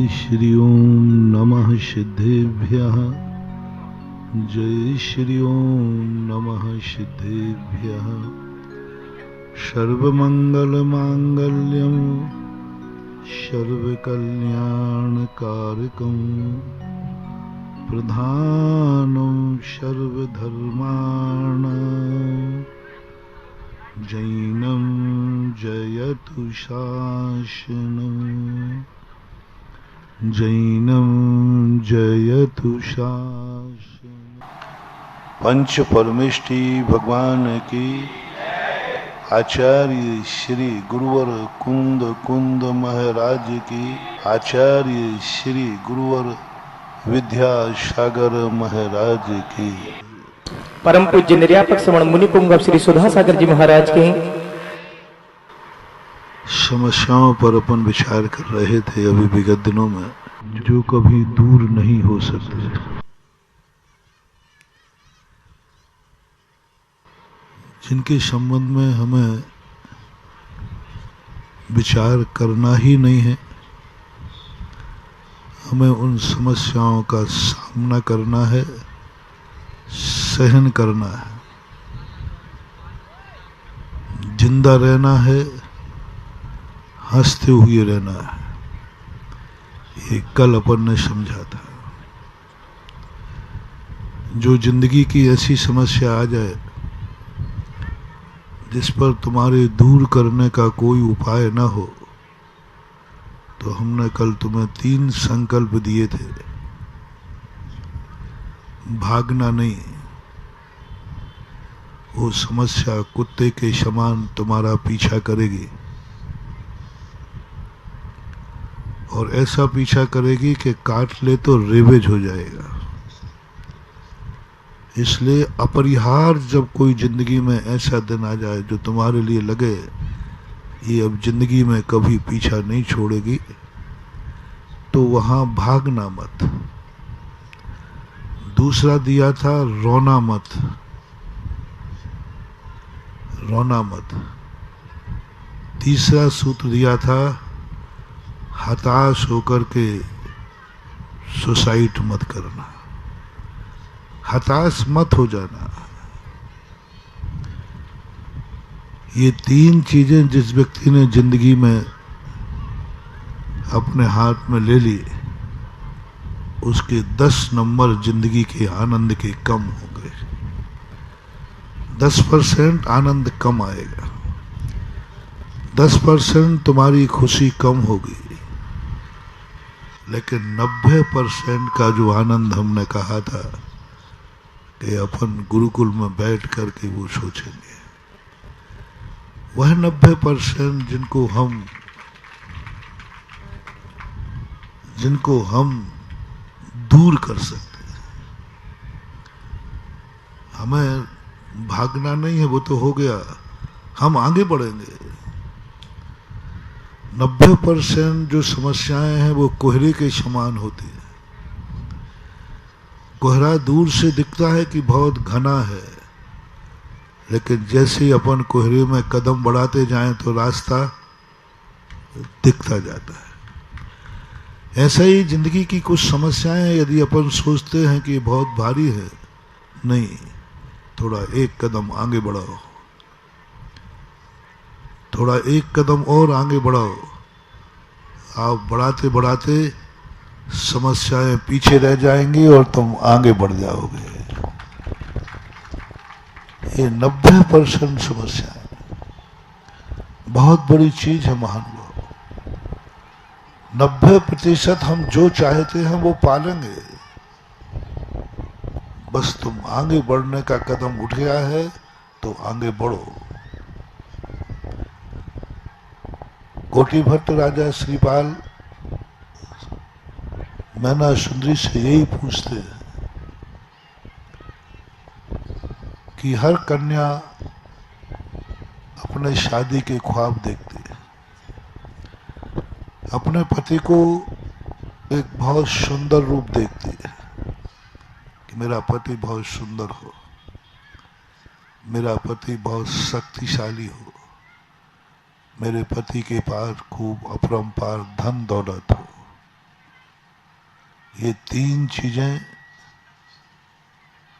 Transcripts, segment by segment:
श्री ओम नमः सिद्धेभ्यः। जय श्री ओम नमः सिद्धेभ्यः। सर्वमंगलमांगल्यं सर्वकल्याणकारकं प्रधानं सर्वधर्माणां जैनं जयतु शासनम्। जैनं जयतु शासनम्। पंच परमेष्टि भगवान की आचार्य श्री गुरुवर कुंद कुंद महाराज की आचार्य श्री गुरुवर विद्यासागर महाराज की परम पूज्य निर्यापक श्रवण मुनि पुंगव श्री सुधासागर जी महाराज के समस्याओं पर अपन विचार कर रहे थे अभी विगत दिनों में, जो कभी दूर नहीं हो सकते। जिनके संबंध में हमें विचार करना ही नहीं है, हमें उन समस्याओं का सामना करना है, सहन करना है, जिंदा रहना है, हंसते हुए रहना है। ये कल अपन ने समझा था। जो जिंदगी की ऐसी समस्या आ जाए जिस पर तुम्हारे दूर करने का कोई उपाय न हो, तो हमने कल तुम्हें 3 संकल्प दिए थे। भागना नहीं, वो समस्या कुत्ते के समान तुम्हारा पीछा करेगी और ऐसा पीछा करेगी कि काट ले तो रेवेज हो जाएगा। इसलिए अपरिहार्य जब कोई जिंदगी में ऐसा दिन आ जाए जो तुम्हारे लिए लगे ये अब जिंदगी में कभी पीछा नहीं छोड़ेगी, तो वहां भागना मत। दूसरा दिया था रोना मत, रोना मत। तीसरा सूत्र दिया था हताश होकर के सुसाइड मत करना, हताश मत हो जाना। ये 3 चीजें जिस व्यक्ति ने जिंदगी में अपने हाथ में ले ली, उसके 10 नंबर जिंदगी के आनंद के कम हो गए। 10% आनंद कम आएगा, 10% तुम्हारी खुशी कम होगी, लेकिन 90% का जो आनंद हमने कहा था कि अपन गुरुकुल में बैठ करके वो सोचेंगे, वह 90% जिनको हम दूर कर सकते हैं। हमें भागना नहीं है, वो तो हो गया, हम आगे बढ़ेंगे। 90% जो समस्याएं हैं वो कोहरे के समान होती है। कोहरा दूर से दिखता है कि बहुत घना है, लेकिन जैसे ही अपन कोहरे में कदम बढ़ाते जाएं तो रास्ता दिखता जाता है। ऐसा ही जिंदगी की कुछ समस्याएं यदि अपन सोचते हैं कि बहुत भारी है, नहीं, थोड़ा एक कदम आगे बढ़ाओ, थोड़ा एक कदम और आगे बढ़ाओ। आप बढ़ाते बढ़ाते समस्याएं पीछे रह जाएंगी और तुम आगे बढ़ जाओगे। ये 90% समस्याएं बहुत बड़ी चीज है महानुभाव। 90% हम जो चाहते हैं वो पालेंगे। बस तुम आगे बढ़ने का कदम उठ गया है तो आगे बढ़ो। कोटि भट्ट राजा श्रीपाल मैना सुंदरी से यही पूछते हैं कि हर कन्या अपने शादी के ख्वाब देखती है, अपने पति को एक बहुत सुंदर रूप देखती है कि मेरा पति बहुत सुंदर हो, मेरा पति बहुत शक्तिशाली हो, मेरे पति के पास खूब अपरंपार धन दौलत हो। ये तीन चीजें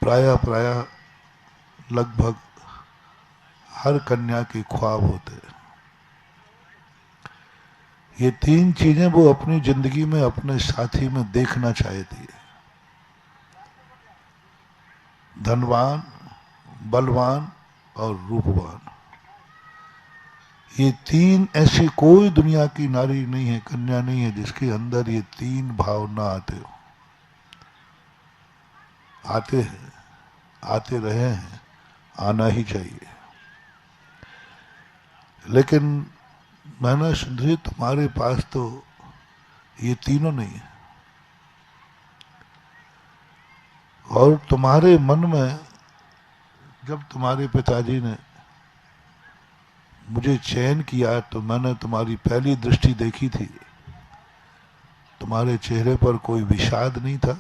प्रायः लगभग हर कन्या के ख्वाब होते हैं। ये तीन चीजें वो अपनी जिंदगी में अपने साथी में देखना चाहती है। धनवान, बलवान और रूपवान। ये तीन, ऐसी कोई दुनिया की नारी नहीं है, कन्या नहीं है जिसके अंदर ये तीन भाव ना आते हो। आते हैं, आते रहे हैं, आना ही चाहिए। लेकिन मैना सुंदरी, तुम्हारे पास तो ये तीनों नहीं है। और तुम्हारे मन में जब तुम्हारे पिताजी ने मुझे चयन किया तो मैंने तुम्हारी पहली दृष्टि देखी थी, तुम्हारे चेहरे पर कोई विषाद नहीं था।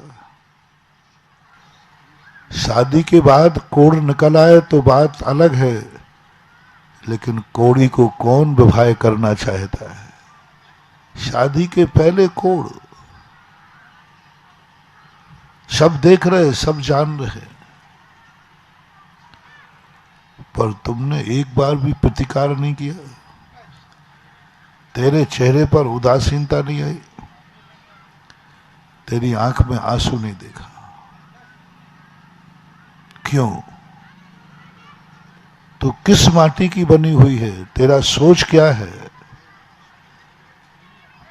शादी के बाद कोड़ निकल आए तो बात अलग है, लेकिन कोड़ी को कौन विवाह करना चाहता है? शादी के पहले कोड़। सब देख रहे, सब जान रहे, पर तुमने एक बार भी प्रतिकार नहीं किया। तेरे चेहरे पर उदासीनता नहीं आई, तेरी आंख में आंसू नहीं देखा। क्यों? तो किस माटी की बनी हुई है? तेरा सोच क्या है?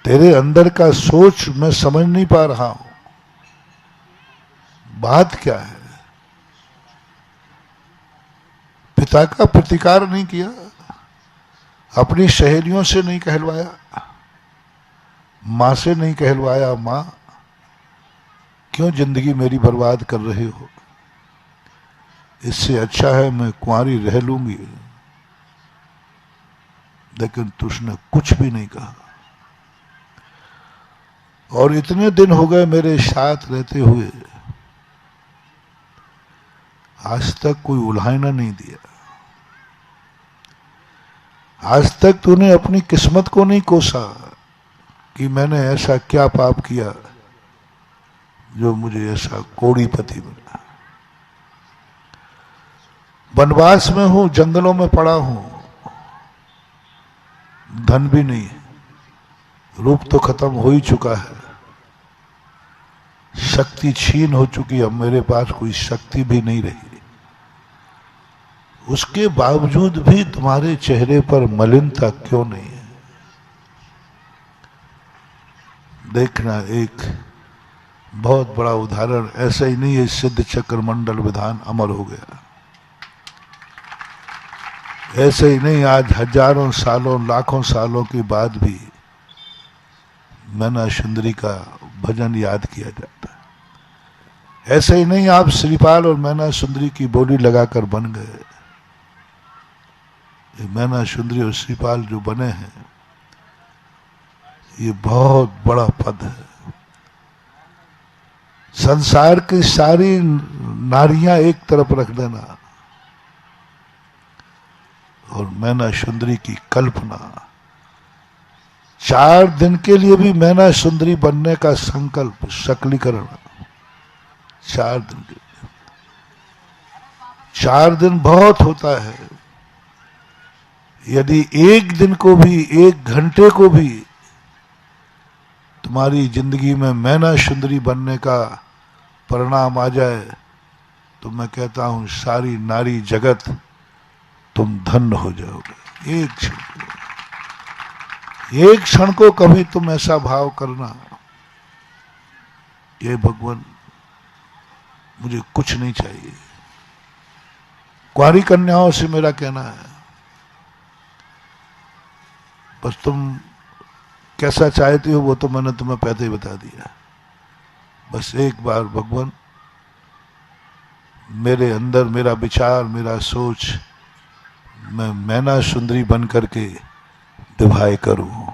तेरे अंदर का सोच मैं समझ नहीं पा रहा हूं। बात क्या है? पिता का प्रतिकार नहीं किया, अपनी सहेलियों से नहीं कहलवाया, मां से नहीं कहलवाया। मां, क्यों जिंदगी मेरी बर्बाद कर रहे हो? इससे अच्छा है मैं कुंवारी रह लूंगी। लेकिन तुझने कुछ भी नहीं कहा। और इतने दिन हो गए मेरे साथ रहते हुए, आज तक कोई उल्हाना नहीं दिया। आज तक तूने अपनी किस्मत को नहीं कोसा कि मैंने ऐसा क्या पाप किया जो मुझे ऐसा कोड़ी पति मिला। वनवास में हूं, जंगलों में पड़ा हूं, धन भी नहीं, रूप तो खत्म हो ही चुका है, शक्ति छीन हो चुकी, अब मेरे पास कोई शक्ति भी नहीं रही। उसके बावजूद भी तुम्हारे चेहरे पर मलिनता क्यों नहीं है? देखना, एक बहुत बड़ा उदाहरण, ऐसा ही नहीं है, सिद्ध चक्र मंडल विधान अमर हो गया। ऐसे ही नहीं, आज हजारों सालों, लाखों सालों के बाद भी मैना सुंदरी का भजन याद किया जाता है। ऐसे ही नहीं, आप श्रीपाल और मैना सुंदरी की बोली लगाकर बन गए। मैना सुंदरी और श्रीपाल जो बने हैं, ये बहुत बड़ा पद है। संसार की सारी नारियां एक तरफ रख देना और मैना सुंदरी की कल्पना, 4 दिन के लिए भी मैना सुंदरी बनने का संकल्प, सकलीकरण, 4 दिन के लिए। 4 दिन बहुत होता है। यदि एक दिन को भी, 1 घंटे को भी तुम्हारी जिंदगी में मैना सुंदरी बनने का परिणाम आ जाए तो मैं कहता हूं सारी नारी जगत तुम धन्य हो जाओगे। एक क्षण को कभी तुम ऐसा भाव करना कि भगवान मुझे कुछ नहीं चाहिए। कुंवारी कन्याओं से मेरा कहना है, बस तुम कैसा चाहती हो वो तो मैंने तुम्हें पहले ही बता दिया। बस एक बार भगवान मेरे अंदर, मेरा विचार, मेरा सोच, मैं मैना सुंदरी बन करके विवाह करूं।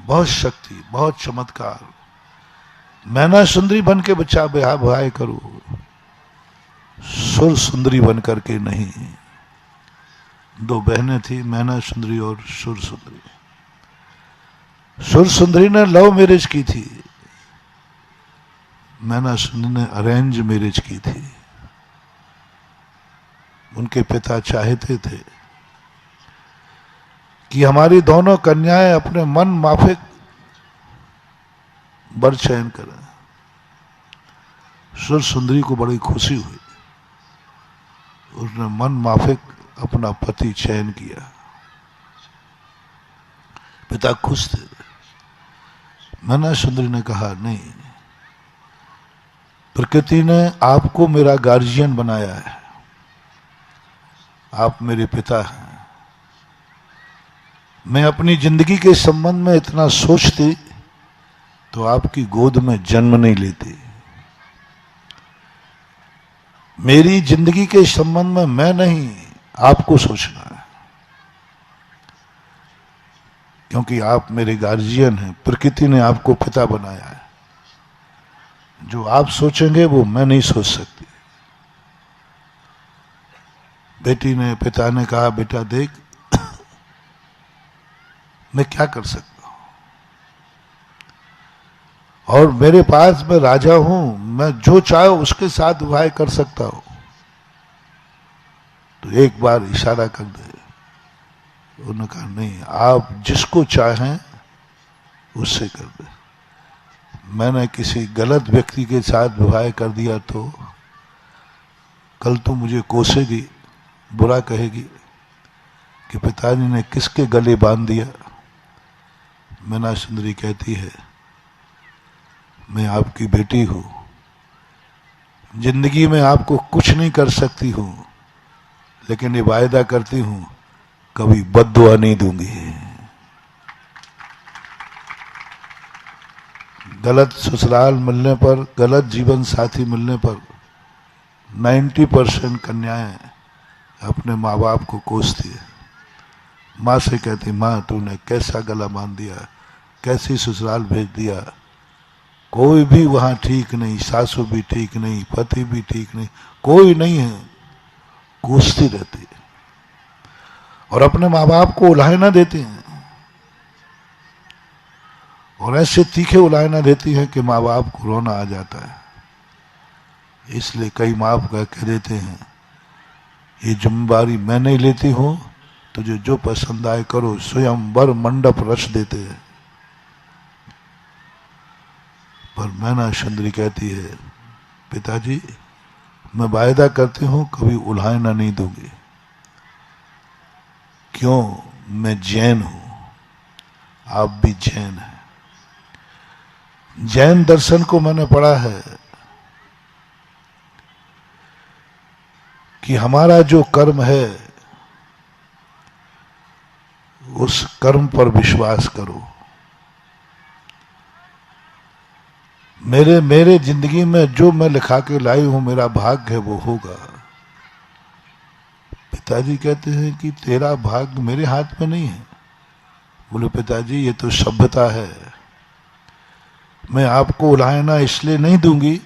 बहुत शक्ति, बहुत चमत्कार। मैना सुंदरी बन के बच्चा विवाह करूं, सुर सुंदरी बन करके नहीं। 2 बहनें थी, मैना सुंदरी और सुर सुंदरी। सुर सुंदरी ने लव मैरिज की थी, मैना सुंदरी ने अरेंज मैरिज की थी। उनके पिता चाहते थे कि हमारी दोनों कन्याएं अपने मन माफिक वर चयन करें। सुर सुंदरी को बड़ी खुशी हुई, उसने मन माफिक अपना पति चयन किया। पिता खुश थे। मैना सुंदरी ने कहा, नहीं, प्रकृति ने आपको मेरा गार्जियन बनाया है, आप मेरे पिता हैं। मैं अपनी जिंदगी के संबंध में इतना सोचती तो आपकी गोद में जन्म नहीं लेती। मेरी जिंदगी के संबंध में मैं नहीं, आपको सोचना है, क्योंकि आप मेरे गार्जियन हैं। प्रकृति ने आपको पिता बनाया है, जो आप सोचेंगे वो मैं नहीं सोच सकती। पिता ने कहा, बेटा देख, मैं क्या कर सकता हूं, और मेरे पास मैं राजा हूं, मैं जो चाहे उसके साथ विवाह कर सकता हूं, तो एक बार इशारा कर दे। उन्होंने कहा, नहीं, आप जिसको चाहें उससे कर दे। मैंने किसी गलत व्यक्ति के साथ विवाह कर दिया तो कल तो मुझे कोसेगी, बुरा कहेगी कि पिताजी ने किसके गले बांध दिया। मैना सुंदरी कहती है, मैं आपकी बेटी हूं, जिंदगी में आपको कुछ नहीं कर सकती हूं, लेकिन ये वायदा करती हूं कभी बद्दुआ नहीं दूंगी। गलत ससुराल मिलने पर, गलत जीवन साथी मिलने पर 90% कन्याएं अपने माँ बाप को कोसती है। माँ से कहती, माँ तूने कैसा गला बांध दिया, कैसी ससुराल भेज दिया, कोई भी वहां ठीक नहीं, सासू भी ठीक नहीं, पति भी ठीक नहीं, कोई नहीं है, कोसती रहती है और अपने माँ बाप को उलाहना देती हैं, और ऐसे तीखे उलाहना देती हैं कि माँ बाप को रोना आ जाता है। इसलिए कई माँ कह देते हैं, ये जिम्मेदारी मैं नहीं लेती हूं, तुझे जो पसंद आए करो, स्वयं वर मंडप रच देते हैं। पर मैना सुंदरी कहती है, पिताजी मैं वायदा करती हूं कभी उलाहना नहीं दूंगी। क्यों? मैं जैन हूं, आप भी जैन हैं। जैन दर्शन को मैंने पढ़ा है कि हमारा जो कर्म है उस कर्म पर विश्वास करो। मेरे जिंदगी में जो मैं लिखा के लाई हूं, मेरा भाग्य है वो होगा। पिताजी कहते हैं कि तेरा भाग्य मेरे हाथ में नहीं है। बोले, पिताजी ये तो सभ्यता है, मैं आपको उलाहना इसलिए नहीं दूंगी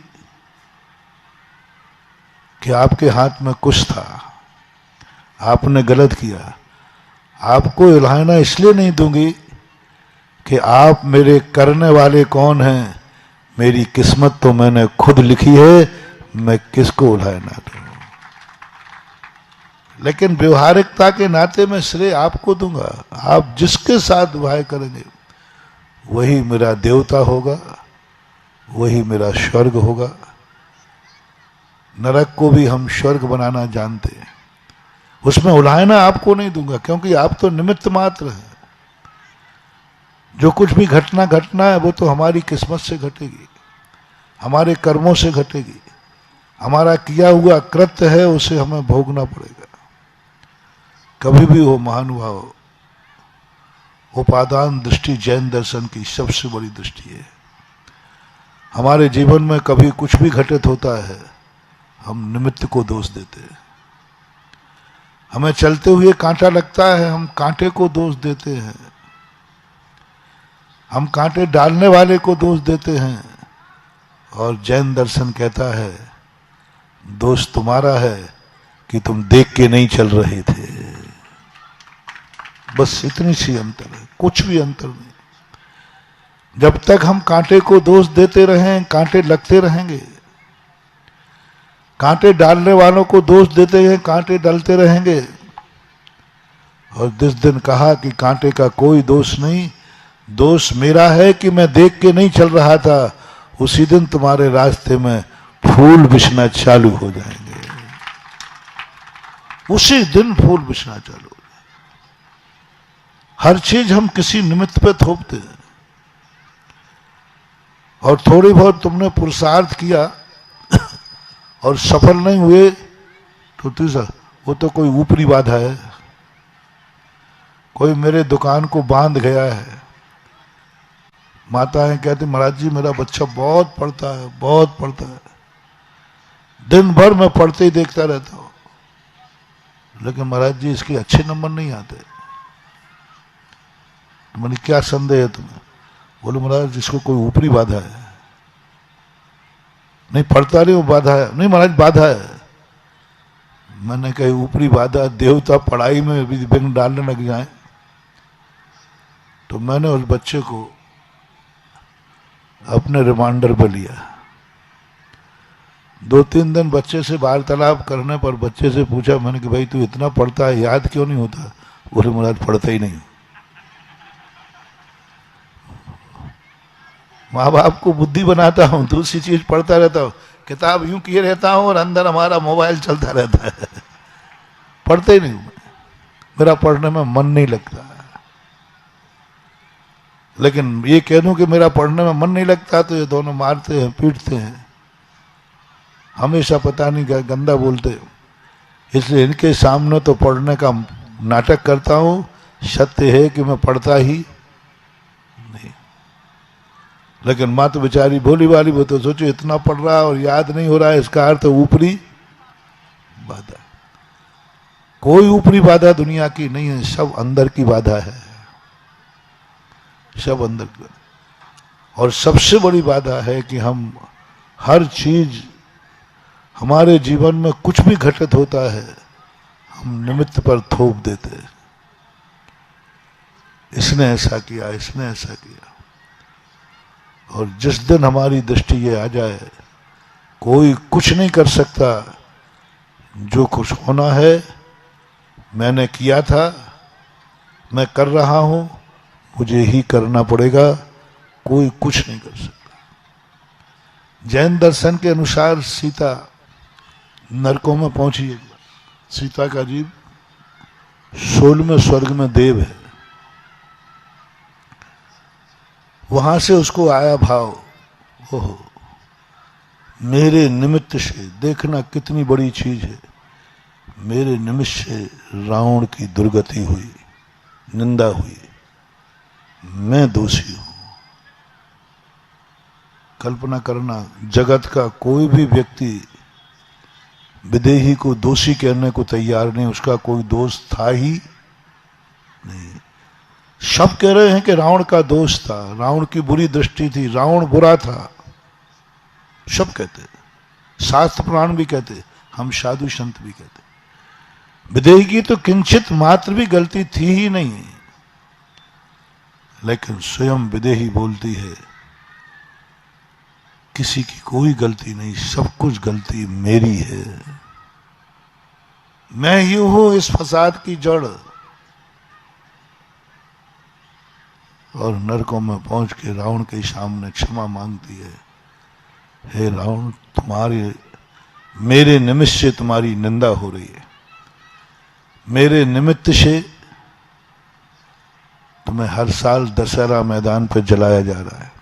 कि आपके हाथ में कुछ था, आपने गलत किया। आपको उलाहना इसलिए नहीं दूंगी कि आप मेरे करने वाले कौन हैं। मेरी किस्मत तो मैंने खुद लिखी है, मैं किसको उलाहना दूं। लेकिन व्यवहारिकता के नाते मैं श्रेय आपको दूंगा। आप जिसके साथ विवाह करेंगे वही मेरा देवता होगा, वही मेरा स्वर्ग होगा। नरक को भी हम स्वर्ग बनाना जानते हैं, उसमें उलाहना आपको नहीं दूंगा, क्योंकि आप तो निमित्त मात्र हैं। जो कुछ भी घटना है वो तो हमारी किस्मत से घटेगी, हमारे कर्मों से घटेगी। हमारा किया हुआ कृत्य है, उसे हमें भोगना पड़ेगा। कभी भी हो महानुभाव, उपादान दृष्टि जैन दर्शन की सबसे बड़ी दृष्टि है। हमारे जीवन में कभी कुछ भी घटित होता है, हम निमित्त को दोष देते हैं। हमें चलते हुए कांटा लगता है, हम कांटे को दोष देते हैं। हम कांटे डालने वाले को दोष देते हैं। और जैन दर्शन कहता है, दोष तुम्हारा है कि तुम देख के नहीं चल रहे थे। बस इतनी सी अंतर है, कुछ भी अंतर नहीं। जब तक हम कांटे को दोष देते रहें कांटे लगते रहेंगे, कांटे डालने वालों को दोष देते हैं कांटे डलते रहेंगे। और जिस दिन कहा कि कांटे का कोई दोष नहीं, दोष मेरा है कि मैं देख के नहीं चल रहा था, उसी दिन तुम्हारे रास्ते में फूल बिछना चालू हो जाएंगे। उसी दिन फूल बिछना चालू हो जाएंगे। हर चीज हम किसी निमित्त पे थोपते हैं। और थोड़ी बहुत तुमने पुरुषार्थ किया और सफल नहीं हुए तो तीसरा वो तो कोई ऊपरी बाधा है। कोई मेरे दुकान को बांध गया है, माताएं कहती महाराज जी मेरा बच्चा बहुत पढ़ता है, बहुत पढ़ता है, दिन भर मैं पढ़ते ही देखता रहता हूं, लेकिन महाराज जी इसके अच्छे नंबर नहीं आते। मैंने क्या संदेह है तुम्हें? बोले महाराज जिसको कोई ऊपरी बाधा है, नहीं पढ़ता नहीं वो बाधा है। नहीं महाराज बाधा है। मैंने कही ऊपरी बाधा, देवता पढ़ाई में भी विघ्न डालने लग जाए। तो मैंने उस बच्चे को अपने रिमांडर पर लिया। 2-3 दिन बच्चे से वार्तालाप करने पर बच्चे से पूछा मैंने कि भाई तू इतना पढ़ता है, याद क्यों नहीं होता? बोले महाराज पढ़ता ही नहीं। माँ बाप को बुद्धि बनाता हूं, दूसरी चीज पढ़ता रहता हूं, किताब यूं किए रहता हूं और अंदर हमारा मोबाइल चलता रहता है। पढ़ते ही नहीं हूं, मेरा पढ़ने में मन नहीं लगता। लेकिन ये कह दूं कि मेरा पढ़ने में मन नहीं लगता तो ये दोनों मारते हैं, पीटते हैं, हमेशा पता नहीं क्या गंदा बोलते हैं। इसलिए इनके सामने तो पढ़ने का नाटक करता हूं। सत्य है कि मैं पढ़ता ही नहीं। लेकिन माँ तो बेचारी भोली वाली, वो तो सोचो इतना पढ़ रहा है और याद नहीं हो रहा है, इसका अर्थ ऊपरी बाधा। कोई ऊपरी बाधा दुनिया की नहीं है, सब अंदर की बाधा है, सब अंदर की। और सबसे बड़ी बाधा है कि हम हर चीज, हमारे जीवन में कुछ भी घटित होता है हम निमित्त पर थोप देते हैं। इसने ऐसा किया, इसने ऐसा किया। और जिस दिन हमारी दृष्टि ये आ जाए कोई कुछ नहीं कर सकता, जो कुछ होना है मैंने किया था, मैं कर रहा हूं, मुझे ही करना पड़ेगा, कोई कुछ नहीं कर सकता। जैन दर्शन के अनुसार सीता नरकों में पहुंची। एक बार सीता का जीव 16वें स्वर्ग में देव है। वहां से उसको आया भाव, ओहो मेरे निमित्त से, देखना कितनी बड़ी चीज है, मेरे निमित्त से रावण की दुर्गति हुई, निंदा हुई, मैं दोषी हूं। कल्पना करना, जगत का कोई भी व्यक्ति विदेही को दोषी कहने को तैयार नहीं, उसका कोई दोष था ही नहीं। सब कह रहे हैं कि रावण का दोष था, रावण की बुरी दृष्टि थी, रावण बुरा था, सब कहते, शास्त्र पुराण भी कहते, हम साधु संत भी कहते। विदेही की तो किंचित मात्र भी गलती थी ही नहीं। लेकिन स्वयं विदेही बोलती है किसी की कोई गलती नहीं, सब कुछ गलती मेरी है, मैं ही हूं इस फसाद की जड़। और नरकों में पहुंच के रावण के सामने क्षमा मांगती है, हे रावण तुम्हारे, मेरे निमित्त से तुम्हारी निंदा हो रही है, मेरे निमित्त से तुम्हें हर साल दशहरा मैदान पर जलाया जा रहा है,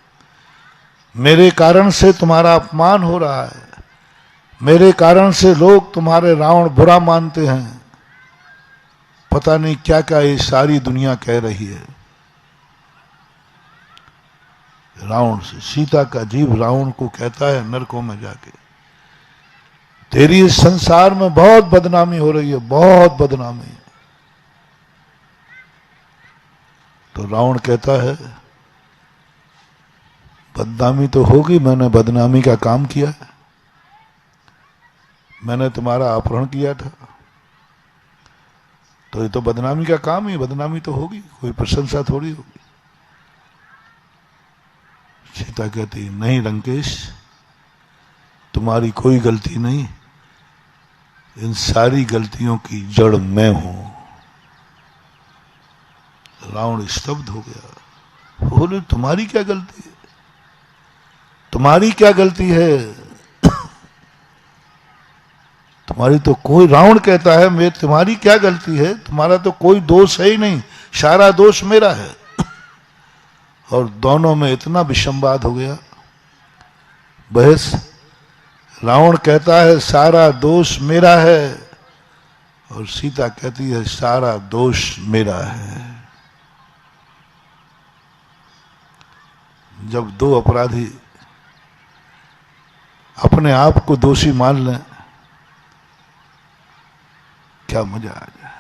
मेरे कारण से तुम्हारा अपमान हो रहा है, मेरे कारण से लोग तुम्हारे रावण बुरा मानते हैं, पता नहीं क्या क्या ये सारी दुनिया कह रही है। रावण से सीता का जीव रावण को कहता है नरकों में जाके, तेरी इस संसार में बहुत बदनामी हो रही है, बहुत बदनामी। तो रावण कहता है बदनामी तो होगी, मैंने बदनामी का काम किया है, मैंने तुम्हारा अपहरण किया था, तो ये तो बदनामी का काम ही, बदनामी तो होगी, कोई प्रशंसा थोड़ी होगी। सीता कहती नहीं लंकेश, तुम्हारी कोई गलती नहीं, इन सारी गलतियों की जड़ मैं हूं। रावण स्तब्ध हो गया। बोले तुम्हारी क्या गलती है, तुम्हारी क्या गलती है, तुम्हारी तो कोई, रावण कहता है मैं, तुम्हारी क्या गलती है, तुम्हारा तो कोई दोष है ही नहीं, सारा दोष मेरा है। और दोनों में इतना विषमवाद हो गया, बहस। रावण कहता है सारा दोष मेरा है, और सीता कहती है सारा दोष मेरा है। जब दो अपराधी अपने आप को दोषी मान लें, क्या मजा आ जाए।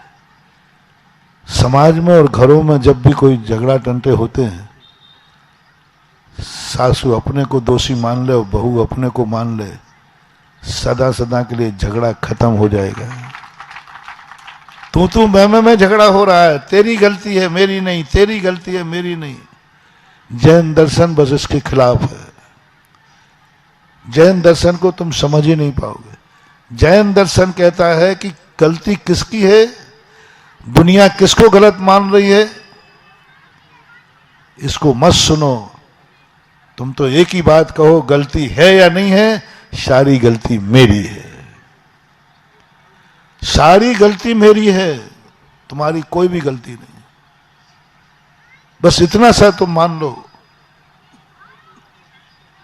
समाज में और घरों में जब भी कोई झगड़ा टंटे होते हैं, सासू अपने को दोषी मान ले और बहू अपने को मान ले, सदा सदा के लिए झगड़ा खत्म हो जाएगा। तू मैं झगड़ा हो रहा है, तेरी गलती है मेरी नहीं, तेरी गलती है मेरी नहीं। जैन दर्शन बस इसके खिलाफ है। जैन दर्शन को तुम समझ ही नहीं पाओगे। जैन दर्शन कहता है कि गलती किसकी है, दुनिया किसको गलत मान रही है, इसको मत सुनो। तुम तो एक ही बात कहो, गलती है या नहीं है, सारी गलती मेरी है, सारी गलती मेरी है, तुम्हारी कोई भी गलती नहीं। बस इतना सा तुम मान लो,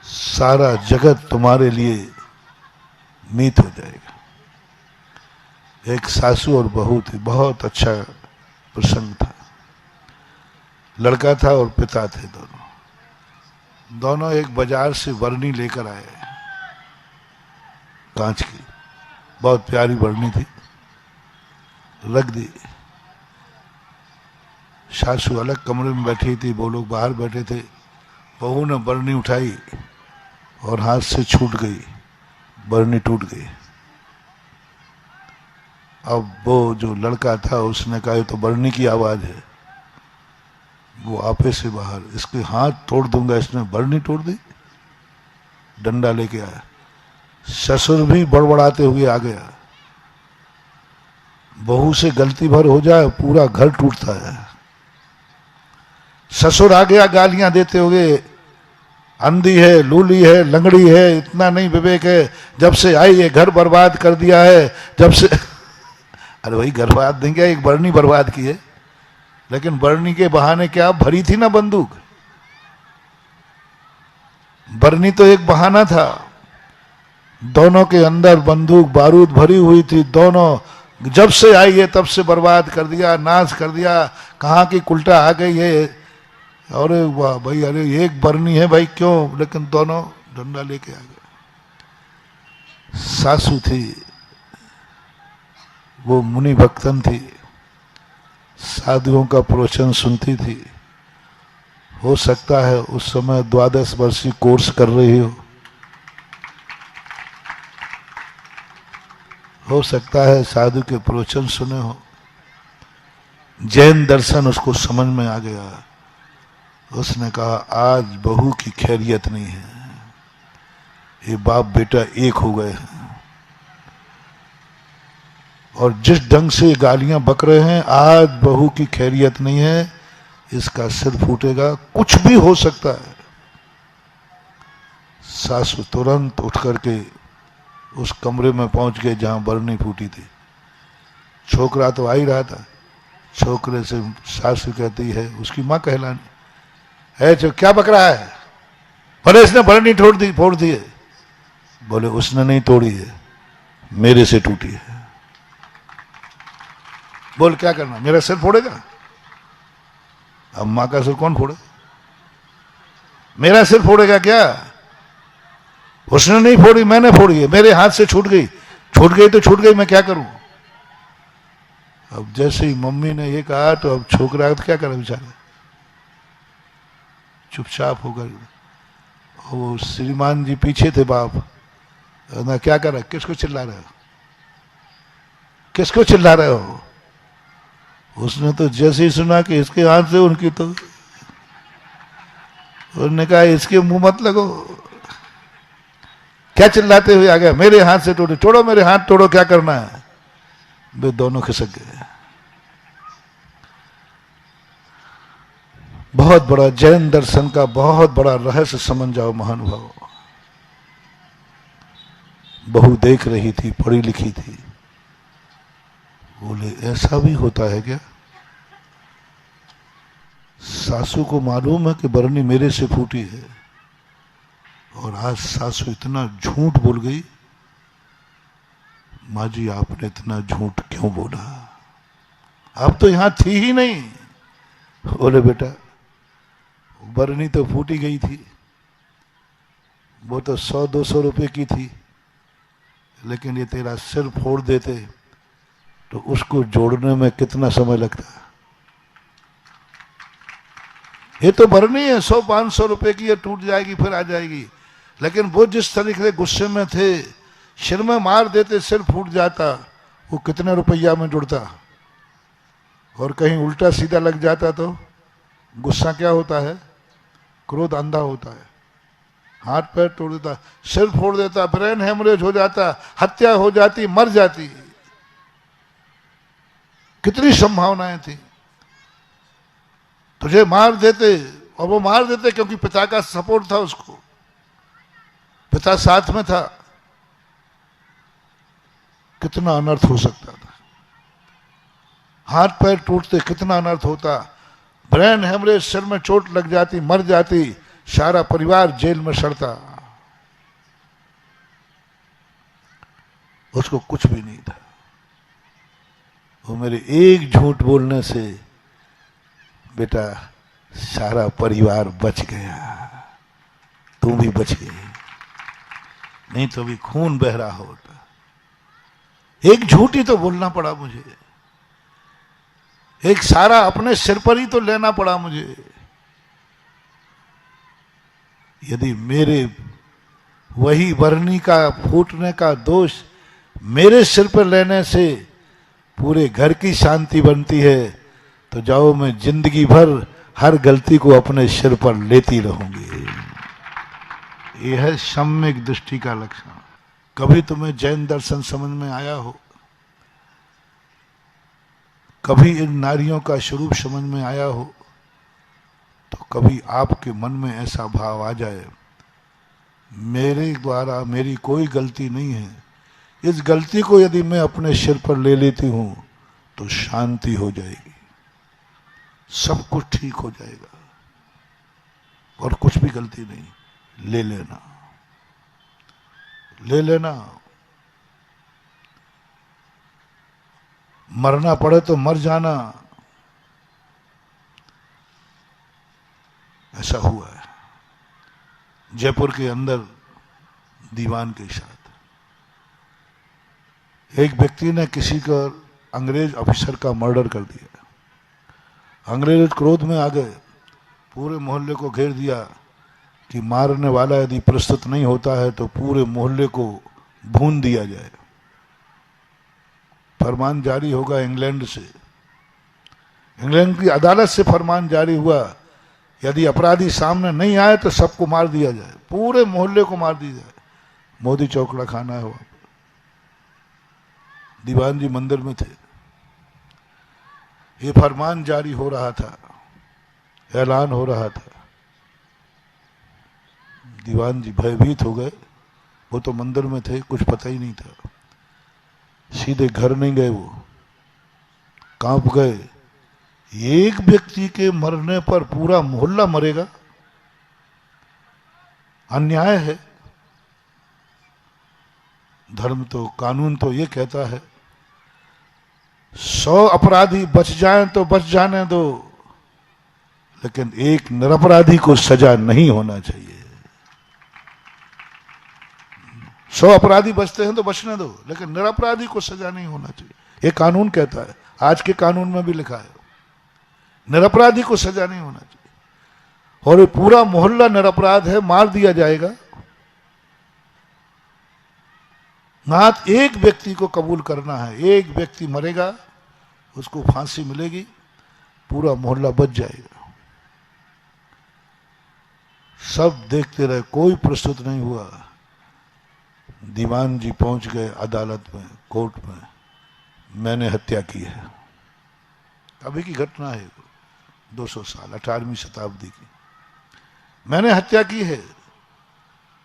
सारा जगत तुम्हारे लिए मीत हो जाएगा। एक सासू और बहू थी, बहुत अच्छा प्रसंग था। लड़का था और पिता थे, दोनों एक बाजार से बरनी लेकर आए, कांच की, बहुत प्यारी बरनी थी, रख दी। सासू अलग कमरे में बैठी थी, वो लोग बाहर बैठे थे। बहू ने बरनी उठाई और हाथ से छूट गई, बरनी टूट गई। अब वो जो लड़का था उसने कहा तो बरनी की आवाज है। वो आपे से बाहर, इसके हाथ तोड़ दूंगा, इसने बरनी तोड़ दी। डंडा लेके आया, ससुर भी बड़बड़ाते हुए आ गया। बहू से गलती भर हो जाए पूरा घर टूटता है। ससुर आ गया गालियां देते हुए, अंधी है, लूली है, लंगड़ी है, इतना नहीं विवेक है, जब से आई ये घर बर्बाद कर दिया है, जब से अरे भाई घर बर्बाद देंगे, एक बरनी बर्बाद की है, लेकिन बरनी के बहाने क्या भरी थी ना बंदूक। बरनी तो एक बहाना था, दोनों के अंदर बंदूक बारूद भरी हुई थी। दोनों जब से आई है तब से बर्बाद कर दिया, नाश कर दिया। कहाँ की उल्टा आ गई है। अरे वाह भाई, अरे एक बरनी है भाई, क्यों, लेकिन दोनों डंडा लेके आ गए। सासू थी, वो मुनि भक्तन थी, साधुओं का प्रवचन सुनती थी। हो सकता है उस समय 12 वर्षीय कोर्स कर रही हो सकता है साधु के प्रवचन सुने हो। जैन दर्शन उसको समझ में आ गया। उसने कहा आज बहू की खैरियत नहीं है, ये बाप बेटा एक हो गए हैं, और जिस ढंग से गालियां बक रहे हैं, आज बहू की खैरियत नहीं है, इसका सिर फूटेगा, कुछ भी हो सकता है। सासू तुरंत उठ करके उस कमरे में पहुंच गए जहां बरनी फूटी थी। छोकरा तो आ ही रहा था। छोकरे से सासू कहती है, उसकी मां कहलानी है, जो क्या बक रहा है, बोले इसने बरनी फोड़ दी है। बोले उसने नहीं तोड़ी है, मेरे से टूटी है। बोल क्या करना, मेरा सिर फोड़ेगा? अब मां का सिर कौन फोड़े, मेरा सिर फोड़ेगा क्या? उसने नहीं फोड़ी, मैंने फोड़ी है, मेरे हाथ से छूट गई तो छूट गई, मैं क्या करूं? अब जैसे ही मम्मी ने ये कहा तो अब छोकरा तो क्या करे बेचारा, चुपचाप होकर। वो श्रीमान जी पीछे थे बाप, ना क्या कर रहा, किसको चिल्ला रहे हो, किसको चिल्ला रहे हो? उसने तो जैसे ही सुना कि इसके हाथ से, उनकी तो उन्होंने कहा इसके मुंह मत लगो, क्या चिल्लाते हुए आ गया, मेरे हाथ से तोड़ो, छोड़ो मेरे हाथ, तोड़ो, क्या करना है। वे दोनों खिसक गए। बहुत बड़ा जैन दर्शन का बहुत बड़ा रहस्य समझ जाओ महानुभाव। बहू देख रही थी, पढ़ी लिखी थी, बोले ऐसा भी होता है क्या? सासू को मालूम है कि बरनी मेरे से फूटी है, और आज सासू इतना झूठ बोल गई। माँ जी आपने इतना झूठ क्यों बोला, आप तो यहां थी ही नहीं। बोले बेटा बरनी तो फूटी गई थी, वो तो 100-200 रुपए की थी, लेकिन ये तेरा सिर फोड़ देते तो उसको जोड़ने में कितना समय लगता। ये तो बरनी है 100-500 रुपए की, ये टूट जाएगी फिर आ जाएगी, लेकिन वो जिस तरीके से गुस्से में थे, सिर में मार देते सिर फूट जाता, वो कितने रुपया में जुड़ता। और कहीं उल्टा सीधा लग जाता तो गुस्सा क्या होता है, क्रोध अंधा होता है, हाथ पैर तोड़ देता, सिर फोड़ देता, ब्रेन हेमरेज हो जाता, हत्या हो जाती, मर जाती। कितनी संभावनाएं थी। तुझे मार देते, और वो मार देते क्योंकि पिता का सपोर्ट था, उसको पिता साथ में था, कितना अनर्थ हो सकता था। हाथ पैर टूटते कितना अनर्थ होता, ब्रेन हेमरेज, सिर में चोट लग जाती, मर जाती, सारा परिवार जेल में सड़ता। उसको कुछ भी नहीं था। वो मेरे एक झूठ बोलने से बेटा सारा परिवार बच गया, तू भी बच गई, नहीं तो भी खून बह रहा होता। एक झूठ ही तो बोलना पड़ा मुझे, एक सारा अपने सिर पर ही तो लेना पड़ा मुझे। यदि मेरे वही बरनी का फूटने का दोष मेरे सिर पर लेने से पूरे घर की शांति बनती है, तो जाओ मैं जिंदगी भर हर गलती को अपने सिर पर लेती रहूंगी। यह है सम्यक दृष्टि का लक्षण। कभी तुम्हें जैन दर्शन समझ में आया हो, कभी इन नारियों का स्वरूप समझ में आया हो, तो कभी आपके मन में ऐसा भाव आ जाए मेरे द्वारा मेरी कोई गलती नहीं है, इस गलती को यदि मैं अपने सिर पर ले लेती हूं तो शांति हो जाएगी, सब कुछ ठीक हो जाएगा, और कुछ भी गलती नहीं। ले लेना, ले लेना, मरना पड़े तो मर जाना। ऐसा हुआ है जयपुर के अंदर दीवान के साथ। एक व्यक्ति ने किसी का अंग्रेज ऑफिसर का मर्डर कर दिया। अंग्रेज क्रोध में आ गए, पूरे मोहल्ले को घेर दिया कि मारने वाला यदि प्रस्तुत नहीं होता है तो पूरे मोहल्ले को भून दिया जाए। फरमान जारी होगा इंग्लैंड से, इंग्लैंड की अदालत से फरमान जारी हुआ, यदि अपराधी सामने नहीं आए तो सबको मार दिया जाए, पूरे मोहल्ले को मार दिया जाए। मोदी चौकड़ा खाना है वहां पर। दीवान जी मंदिर में थे, ये फरमान जारी हो रहा था, ऐलान हो रहा था। दीवान जी भयभीत हो गए, वो तो मंदिर में थे, कुछ पता ही नहीं था। सीधे घर नहीं गए, वो कांप गए। एक व्यक्ति के मरने पर पूरा मोहल्ला मरेगा, अन्याय है। धर्म तो, कानून तो ये कहता है 100 अपराधी बच जाएं तो बच जाने दो, लेकिन एक निरपराधी को सजा नहीं होना चाहिए। 100 अपराधी बचते हैं तो बचने दो, लेकिन निरपराधी को सजा नहीं होना चाहिए, ये कानून कहता है। आज के कानून में भी लिखा है निरपराधी को सजा नहीं होना चाहिए। और ये पूरा मोहल्ला निरपराध है, मार दिया जाएगा। नाथ एक व्यक्ति को कबूल करना है, एक व्यक्ति मरेगा, उसको फांसी मिलेगी, पूरा मोहल्ला बच जाएगा। सब देखते रहे, कोई प्रस्तुत नहीं हुआ। दीवान जी पहुंच गए अदालत में, कोर्ट में, मैंने हत्या की है। अभी की घटना है, 200 साल, 18वीं शताब्दी की। मैंने हत्या की है।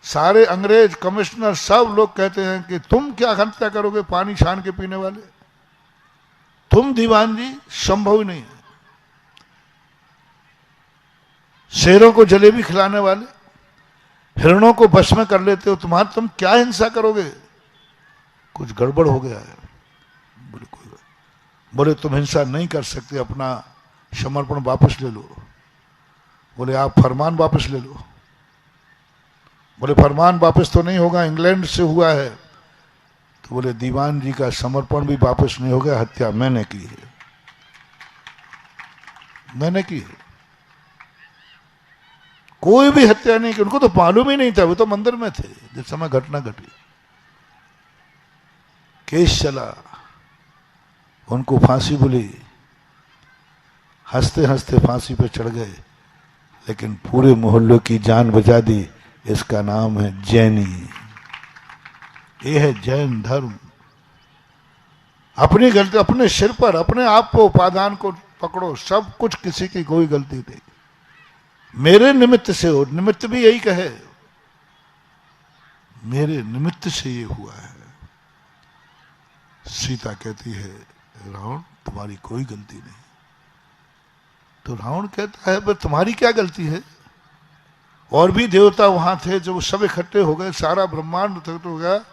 सारे अंग्रेज कमिश्नर सब लोग कहते हैं कि तुम क्या हत्या करोगे, पानी छान के पीने वाले तुम दीवान जी, संभव ही नहीं है। शेरों को जलेबी खिलाने वाले, हिरणों को बस में कर लेते हो, तुम क्या हिंसा करोगे, कुछ गड़बड़ हो गया है। बोले तुम हिंसा नहीं कर सकते, अपना समर्पण वापस ले लो। बोले आप फरमान वापस ले लो। बोले फरमान वापस तो नहीं होगा, इंग्लैंड से हुआ है। तो बोले दीवान जी का समर्पण भी वापस नहीं होगा, हत्या मैंने की है, मैंने की है। कोई भी हत्या नहीं की, उनको तो मालूम ही नहीं था, वो तो मंदिर में थे जिस समय घटना घटी। केस चला, उनको फांसी बोली, हंसते हंसते फांसी पे चढ़ गए, लेकिन पूरे मोहल्ले की जान बचा दी। इसका नाम है जैनी। ये है जैन धर्म। अपनी गलती अपने सिर पर, अपने आप को, उपादान को पकड़ो, सब कुछ, किसी की कोई गलती नहीं। मेरे निमित्त से हो, निमित्त भी यही कहे, मेरे निमित्त से ये हुआ है। सीता कहती है रावण तुम्हारी कोई गलती नहीं। तो रावण कहता है पर तुम्हारी क्या गलती है। और भी देवता वहां थे, जो सब इकट्ठे हो गए, सारा ब्रह्मांड इकट्ठे हो गया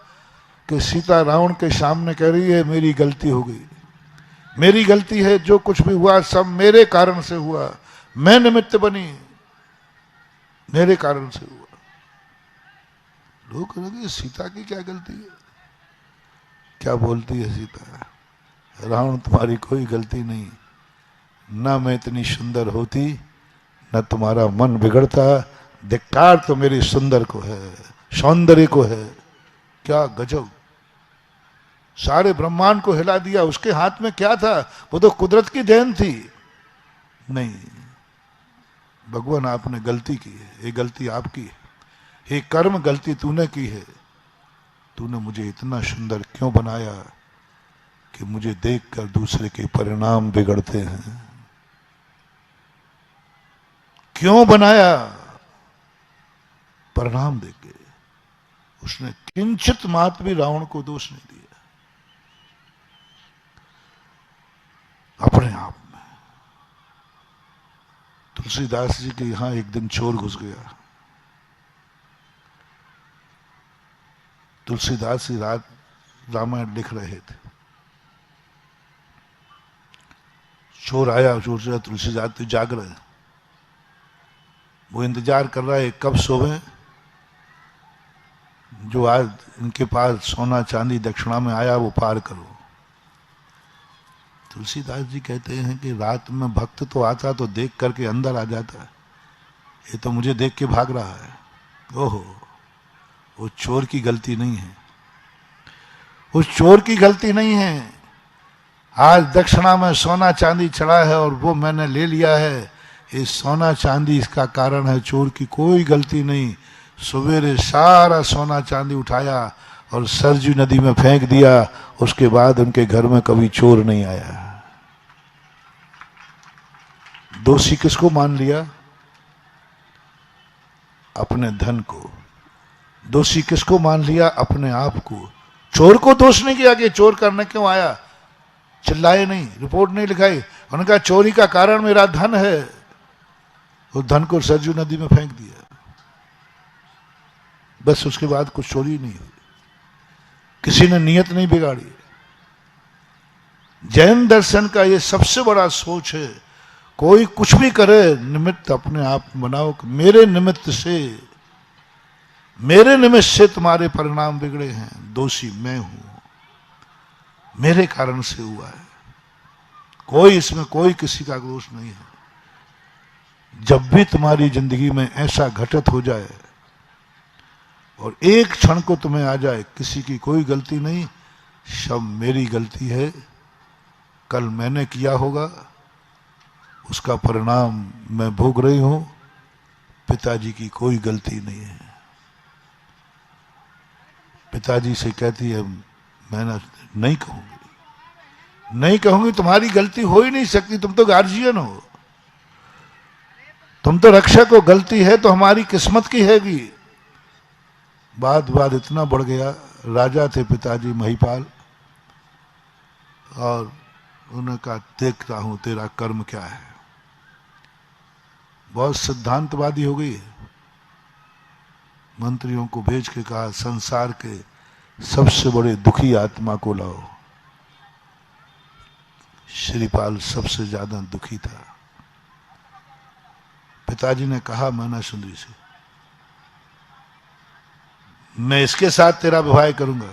कि सीता रावण के सामने कह रही है मेरी गलती हो गई, मेरी गलती है, जो कुछ भी हुआ सब मेरे कारण से हुआ, मैं निमित्त बनी, मेरे कारण से हुआ। लोग कहेंगे सीता की क्या गलती है। क्या बोलती है सीता, रावण तुम्हारी कोई गलती नहीं, ना मैं इतनी सुंदर होती, न तुम्हारा मन बिगड़ता, धिक्कार तो मेरी सुंदर को है, सौंदर्य को है। क्या गजब, सारे ब्रह्मांड को हिला दिया। उसके हाथ में क्या था, वो तो कुदरत की देन थी। नहीं, भगवान आपने गलती की है, ये गलती आपकी है, ये कर्म गलती तूने की है। तूने मुझे इतना सुंदर क्यों बनाया कि मुझे देखकर दूसरे के परिणाम बिगड़ते हैं। क्यों बनाया, परिणाम देके। उसने किंचित मात्र भी रावण को दोष नहीं दिया, अपने आप में। तुलसीदास जी के यहां एक दिन चोर घुस गया। तुलसीदास जी रात रामायण लिख रहे थे, चोर आया। चोर से तुलसीदास तो जाग रहे, वो इंतजार कर रहा है कब सोवे, जो आज इनके पास सोना चांदी दक्षिणा में आया वो पार करो। तुलसीदास जी कहते हैं कि रात में भक्त तो आता तो देख करके अंदर आ जाता, ये तो मुझे देख के भाग रहा है। ओहो, वो चोर की गलती नहीं है, उस चोर की गलती नहीं है। आज दक्षिणा में सोना चांदी चढ़ा है और वो मैंने ले लिया है, ये सोना चांदी इसका कारण है, चोर की कोई गलती नहीं। सवेरे सारा सोना चांदी उठाया और सरजू नदी में फेंक दिया, उसके बाद उनके घर में कभी चोर नहीं आया। दोषी किसको मान लिया, अपने धन को। दोषी किसको मान लिया, अपने आप को। चोर को दोष नहीं किया कि चोर करने क्यों आया, चिल्लाए नहीं, रिपोर्ट नहीं लिखाई, उनका चोरी का कारण मेरा धन है, उस धन को सरजू नदी में फेंक दिया, बस। उसके बाद कुछ चोरी नहीं हुई, किसी ने नियत नहीं बिगाड़ी। जैन दर्शन का ये सबसे बड़ा सोच है, कोई कुछ भी करे निमित्त अपने आप बनाओ। मेरे निमित्त से तुम्हारे परिणाम बिगड़े हैं, दोषी मैं हूं, मेरे कारण से हुआ है, कोई इसमें कोई किसी का दोष नहीं है। जब भी तुम्हारी जिंदगी में ऐसा घटित हो जाए और एक क्षण को तुम्हें आ जाए किसी की कोई गलती नहीं, सब मेरी गलती है, कल मैंने किया होगा, उसका परिणाम मैं भोग रही हूं, पिताजी की कोई गलती नहीं है। पिताजी से कहती है मैं नहीं कहूंगी, नहीं कहूंगी, तुम्हारी गलती हो ही नहीं सकती, तुम तो गार्जियन हो, तुम तो रक्षक हो, गलती है तो हमारी किस्मत की हैगी। बात इतना बढ़ गया, राजा थे पिताजी महिपाल, और उन्होंने कहा देखता हूं तेरा कर्म क्या है। बहुत सिद्धांतवादी हो गई। मंत्रियों को भेज के कहा संसार के सबसे बड़े दुखी आत्मा को लाओ। श्रीपाल सबसे ज्यादा दुखी था। पिताजी ने कहा मैना सुंदरी से, मैं इसके साथ तेरा विवाह करूंगा।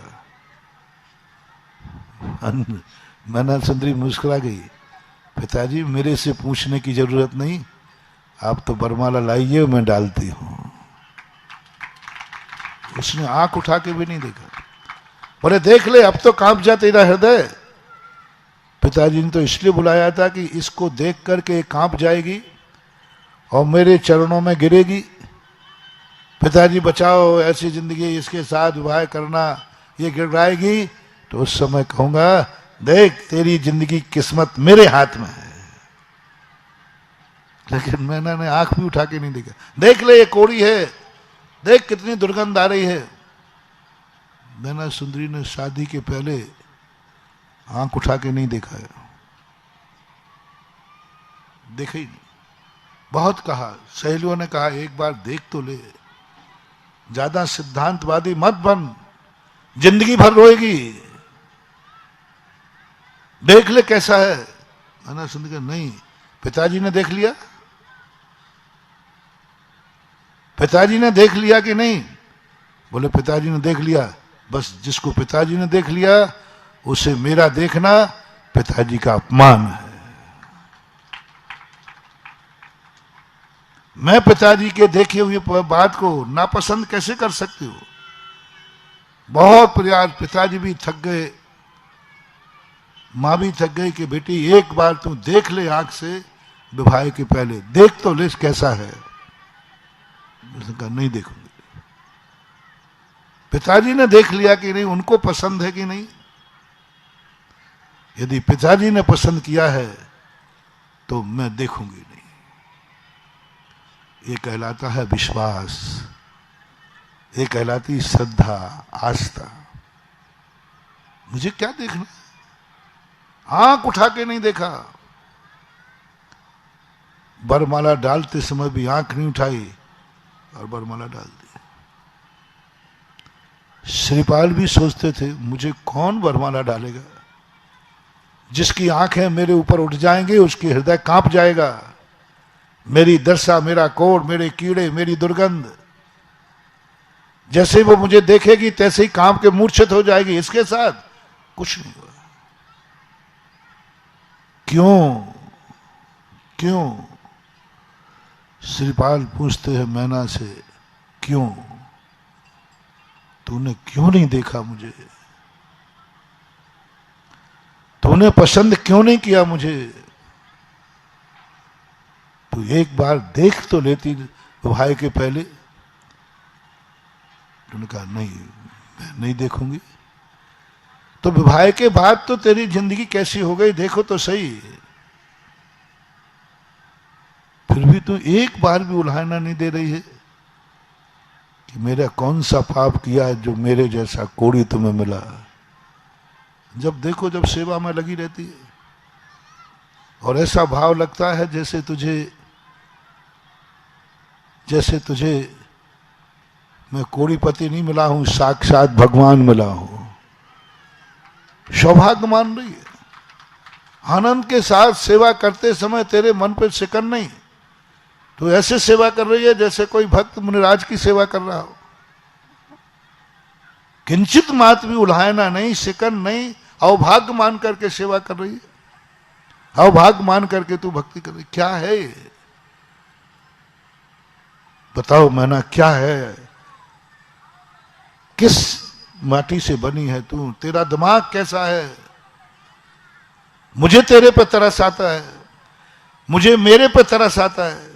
मैना सुंदरी मुस्कुरा गई, पिताजी मेरे से पूछने की जरूरत नहीं, आप तो बरमाला लाइए, मैं डालती हूं। उसने आंख उठा के भी नहीं देखा। बोले देख ले अब तो कांप जा तेरा हृदय। पिताजी ने तो इसलिए बुलाया था कि इसको देख करके कांप जाएगी और मेरे चरणों में गिरेगी। पिताजी बचाओ, ऐसी जिंदगी, इसके साथ विवाह करना, ये गिड़ाएगी तो उस समय कहूंगा देख तेरी जिंदगी किस्मत मेरे हाथ में है। लेकिन मैंने आंख भी उठा के नहीं देखा। देख ले ये कोड़ी है, देख कितनी दुर्गंध आ रही है। मैना सुंदरी ने शादी के पहले आंख उठा के नहीं देखा है, देखा ही नहीं। बहुत कहा, सहेलियों ने कहा एक बार देख तो ले, ज्यादा सिद्धांतवादी मत बन, जिंदगी भर रोएगी, देख ले कैसा है। मैना सुंदरी नहीं, पिताजी ने देख लिया, पिताजी ने देख लिया कि नहीं? बोले पिताजी ने देख लिया। बस जिसको पिताजी ने देख लिया उसे मेरा देखना पिताजी का अपमान है। मैं पिताजी के देखे हुए बात को नापसंद कैसे कर सकती हूं? बहुत प्रयास, पिताजी भी थक गए, मां भी थक गई कि बेटी एक बार तू देख ले आंख से, विवाह के पहले देख तो ले कैसा है। उसने कहा नहीं देखूंगी। पिताजी ने देख लिया कि नहीं, उनको पसंद है कि नहीं। यदि पिताजी ने पसंद किया है तो मैं देखूंगी नहीं। ये कहलाता है विश्वास, ये कहलाती श्रद्धा, आस्था। मुझे क्या देखना, आंख उठा के नहीं देखा। बरमाला डालते समय भी आंख नहीं उठाई और बरमाला डाल दी। श्रीपाल भी सोचते थे मुझे कौन बरमाला डालेगा, जिसकी आंखें मेरे ऊपर उठ जाएंगे उसकी हृदय कांप जाएगा। मेरी दशा, मेरा कोढ़, मेरे कीड़े, मेरी दुर्गंध, जैसे वो मुझे देखेगी तैसे ही कांप के मूर्छित हो जाएगी। इसके साथ कुछ नहीं हुआ। क्यों? श्रीपाल पूछते हैं मैना से, क्यों? तूने क्यों नहीं देखा मुझे? तूने पसंद क्यों नहीं किया मुझे? तू एक बार देख तो लेती विवाह के पहले। तूने कहा नहीं, मैं नहीं देखूंगी। तो विवाह के बाद तो तेरी जिंदगी कैसी हो गई देखो तो सही। फिर भी तू एक बार भी उल्हाना नहीं दे रही है कि मेरा कौन सा पाप किया है जो मेरे जैसा कोड़ी तुम्हें मिला। जब देखो जब सेवा में लगी रहती है और ऐसा भाव लगता है जैसे तुझे मैं कोड़ीपति नहीं मिला हूं, साक्षात भगवान मिला हूं। सौभाग्य मान रही है। आनंद के साथ सेवा करते समय तेरे मन पे सिकन नहीं, तो ऐसे सेवा कर रही है जैसे कोई भक्त मुनिराज की सेवा कर रहा हो। किंचित मात्र भी उल्हाना नहीं, सिकन नहीं, अवभाग्य मान करके सेवा कर रही है, अवभाग्य मान करके तू भक्ति कर रही। क्या है ये? बताओ मैना, क्या है? किस माटी से बनी है तू? तेरा दिमाग कैसा है? मुझे तेरे पे तरस आता है, मुझे मेरे पे तरस आता है।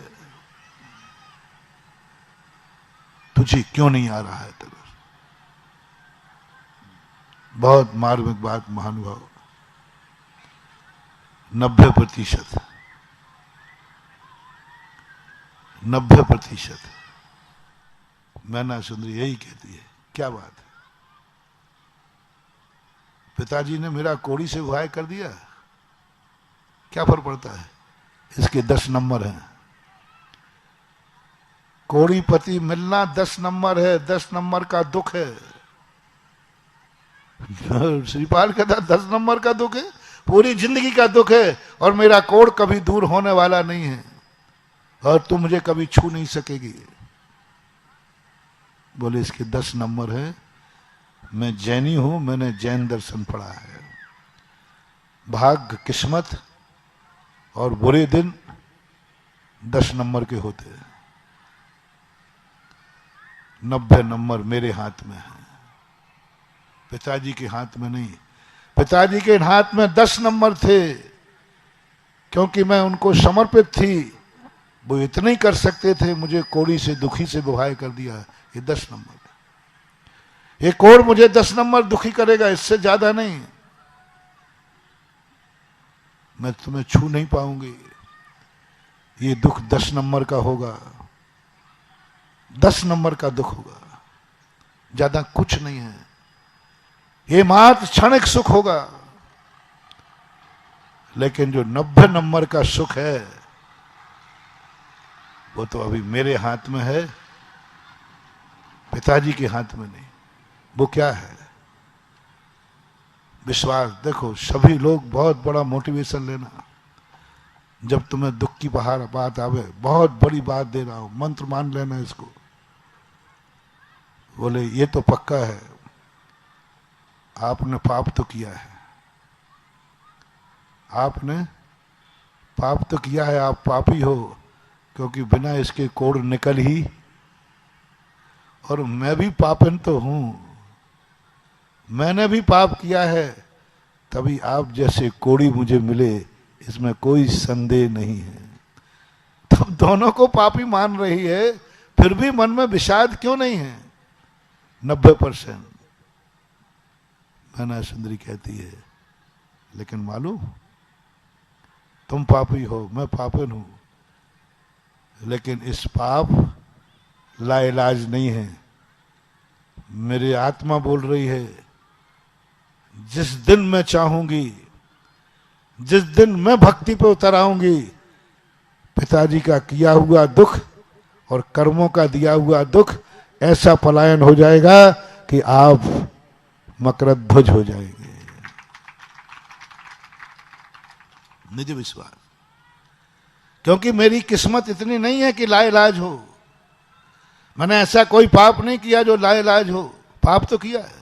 तुझे क्यों नहीं आ रहा है तेरे? बहुत मार्मिक बात महानुभाव। 90% 90% मैना सुंदरी यही कहती है। क्या बात है, पिताजी ने मेरा कोड़ी से विवाह कर दिया, क्या फर्क पड़ता है, इसके 10 नंबर हैं। कोड़ी पति मिलना 10 नंबर है, 10 नंबर का दुख है। श्रीपाल कहता 10 नंबर का दुख है, पूरी जिंदगी का दुख है, और मेरा कोड़ कभी दूर होने वाला नहीं है, और तुम मुझे कभी छू नहीं सकेगी। बोले इसके 10 नंबर है। मैं जैनी हूं, मैंने जैन दर्शन पढ़ा है। भाग्य, किस्मत और बुरे दिन 10 नंबर के होते हैं। 90 नंबर मेरे हाथ में है, पिताजी के हाथ में नहीं। पिताजी के हाथ में 10 नंबर थे, क्योंकि मैं उनको समर्पित थी। वो इतने ही कर सकते थे, मुझे कोड़ी से दुखी से विवाह कर दिया। ये 10 नंबर, ये कोड़ मुझे 10 नंबर दुखी करेगा, इससे ज्यादा नहीं। मैं तुम्हें छू नहीं पाऊंगी, ये दुख 10 नंबर का होगा, 10 नंबर का दुख होगा, ज्यादा कुछ नहीं है। ये मात्र क्षणिक सुख होगा, लेकिन जो 90 नंबर का सुख है वो तो अभी मेरे हाथ में है, पिताजी के हाथ में नहीं। वो क्या है? विश्वास। देखो, सभी लोग बहुत बड़ा मोटिवेशन लेना। जब तुम्हें दुख की बात आवे, बहुत बड़ी बात दे रहा हूं, मंत्र मान लेना इसको। बोले ये तो पक्का है, आपने पाप तो किया है, आपने पाप तो किया है, आप पापी हो, क्योंकि बिना इसके कोड़ निकल ही, और मैं भी पापन तो हूं, मैंने भी पाप किया है, तभी आप जैसे कोड़ी मुझे मिले, इसमें कोई संदेह नहीं है। तब दोनों को पापी मान रही है, फिर भी मन में विषाद क्यों नहीं है? 90%। मैना सुंदरी कहती है, लेकिन मालूम, तुम पापी हो, मैं पापन हूं, लेकिन इस पाप लाइलाज नहीं है। मेरी आत्मा बोल रही है, जिस दिन मैं चाहूंगी, जिस दिन मैं भक्ति पे उतर आऊंगी, पिताजी का किया हुआ दुख और कर्मों का दिया हुआ दुख ऐसा पलायन हो जाएगा कि आप मकरध्वज हो जाएंगे। निज विश्वास। क्योंकि मेरी किस्मत इतनी नहीं है कि लाइलाज हो। मैंने ऐसा कोई पाप नहीं किया जो लाइलाज हो। पाप तो किया है,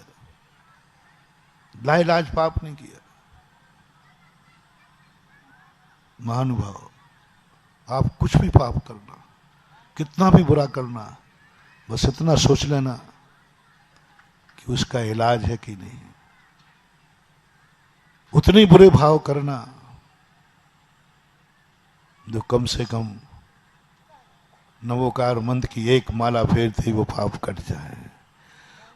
लाइलाज पाप नहीं किया। महानुभाव, आप कुछ भी पाप करना, कितना भी बुरा करना, बस इतना सोच लेना कि उसका इलाज है कि नहीं। उतने बुरे भाव करना जो कम से कम नवोकार मंत्र की एक माला फेरते वो पाप कट जाए।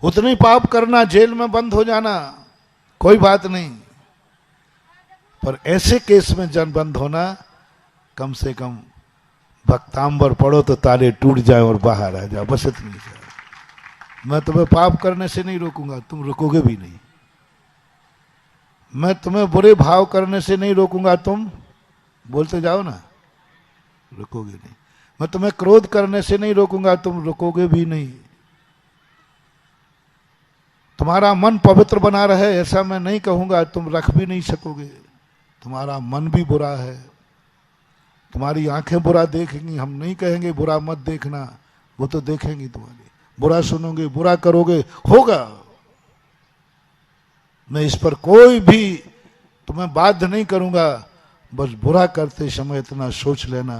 उतने पाप करना, जेल में बंद हो जाना, कोई बात नहीं, पर ऐसे केस में जन बंद होना, कम से कम भक्तांबर पढ़ो तो ताले टूट जाए और बाहर आ जाओ, बस इतनी जाए। मैं तुम्हें पाप करने से नहीं रोकूंगा, तुम रुकोगे भी नहीं। मैं तुम्हें बुरे भाव करने से नहीं रोकूंगा, तुम बोलते जाओ ना, रुकोगे नहीं। मैं तुम्हें क्रोध करने से नहीं रोकूंगा, तुम रुकोगे भी नहीं। तुम्हारा मन पवित्र बना रहे ऐसा मैं नहीं कहूंगा, तुम रख भी नहीं सकोगे। तुम्हारा मन भी बुरा है, तुम्हारी आंखें बुरा देखेंगी, हम नहीं कहेंगे बुरा मत देखना, वो तो देखेंगी तुम्हारी। बुरा सुनोगे, बुरा करोगे, होगा। मैं इस पर कोई भी तुम्हें बाध्य नहीं करूंगा, बस बुरा करते समय इतना सोच लेना,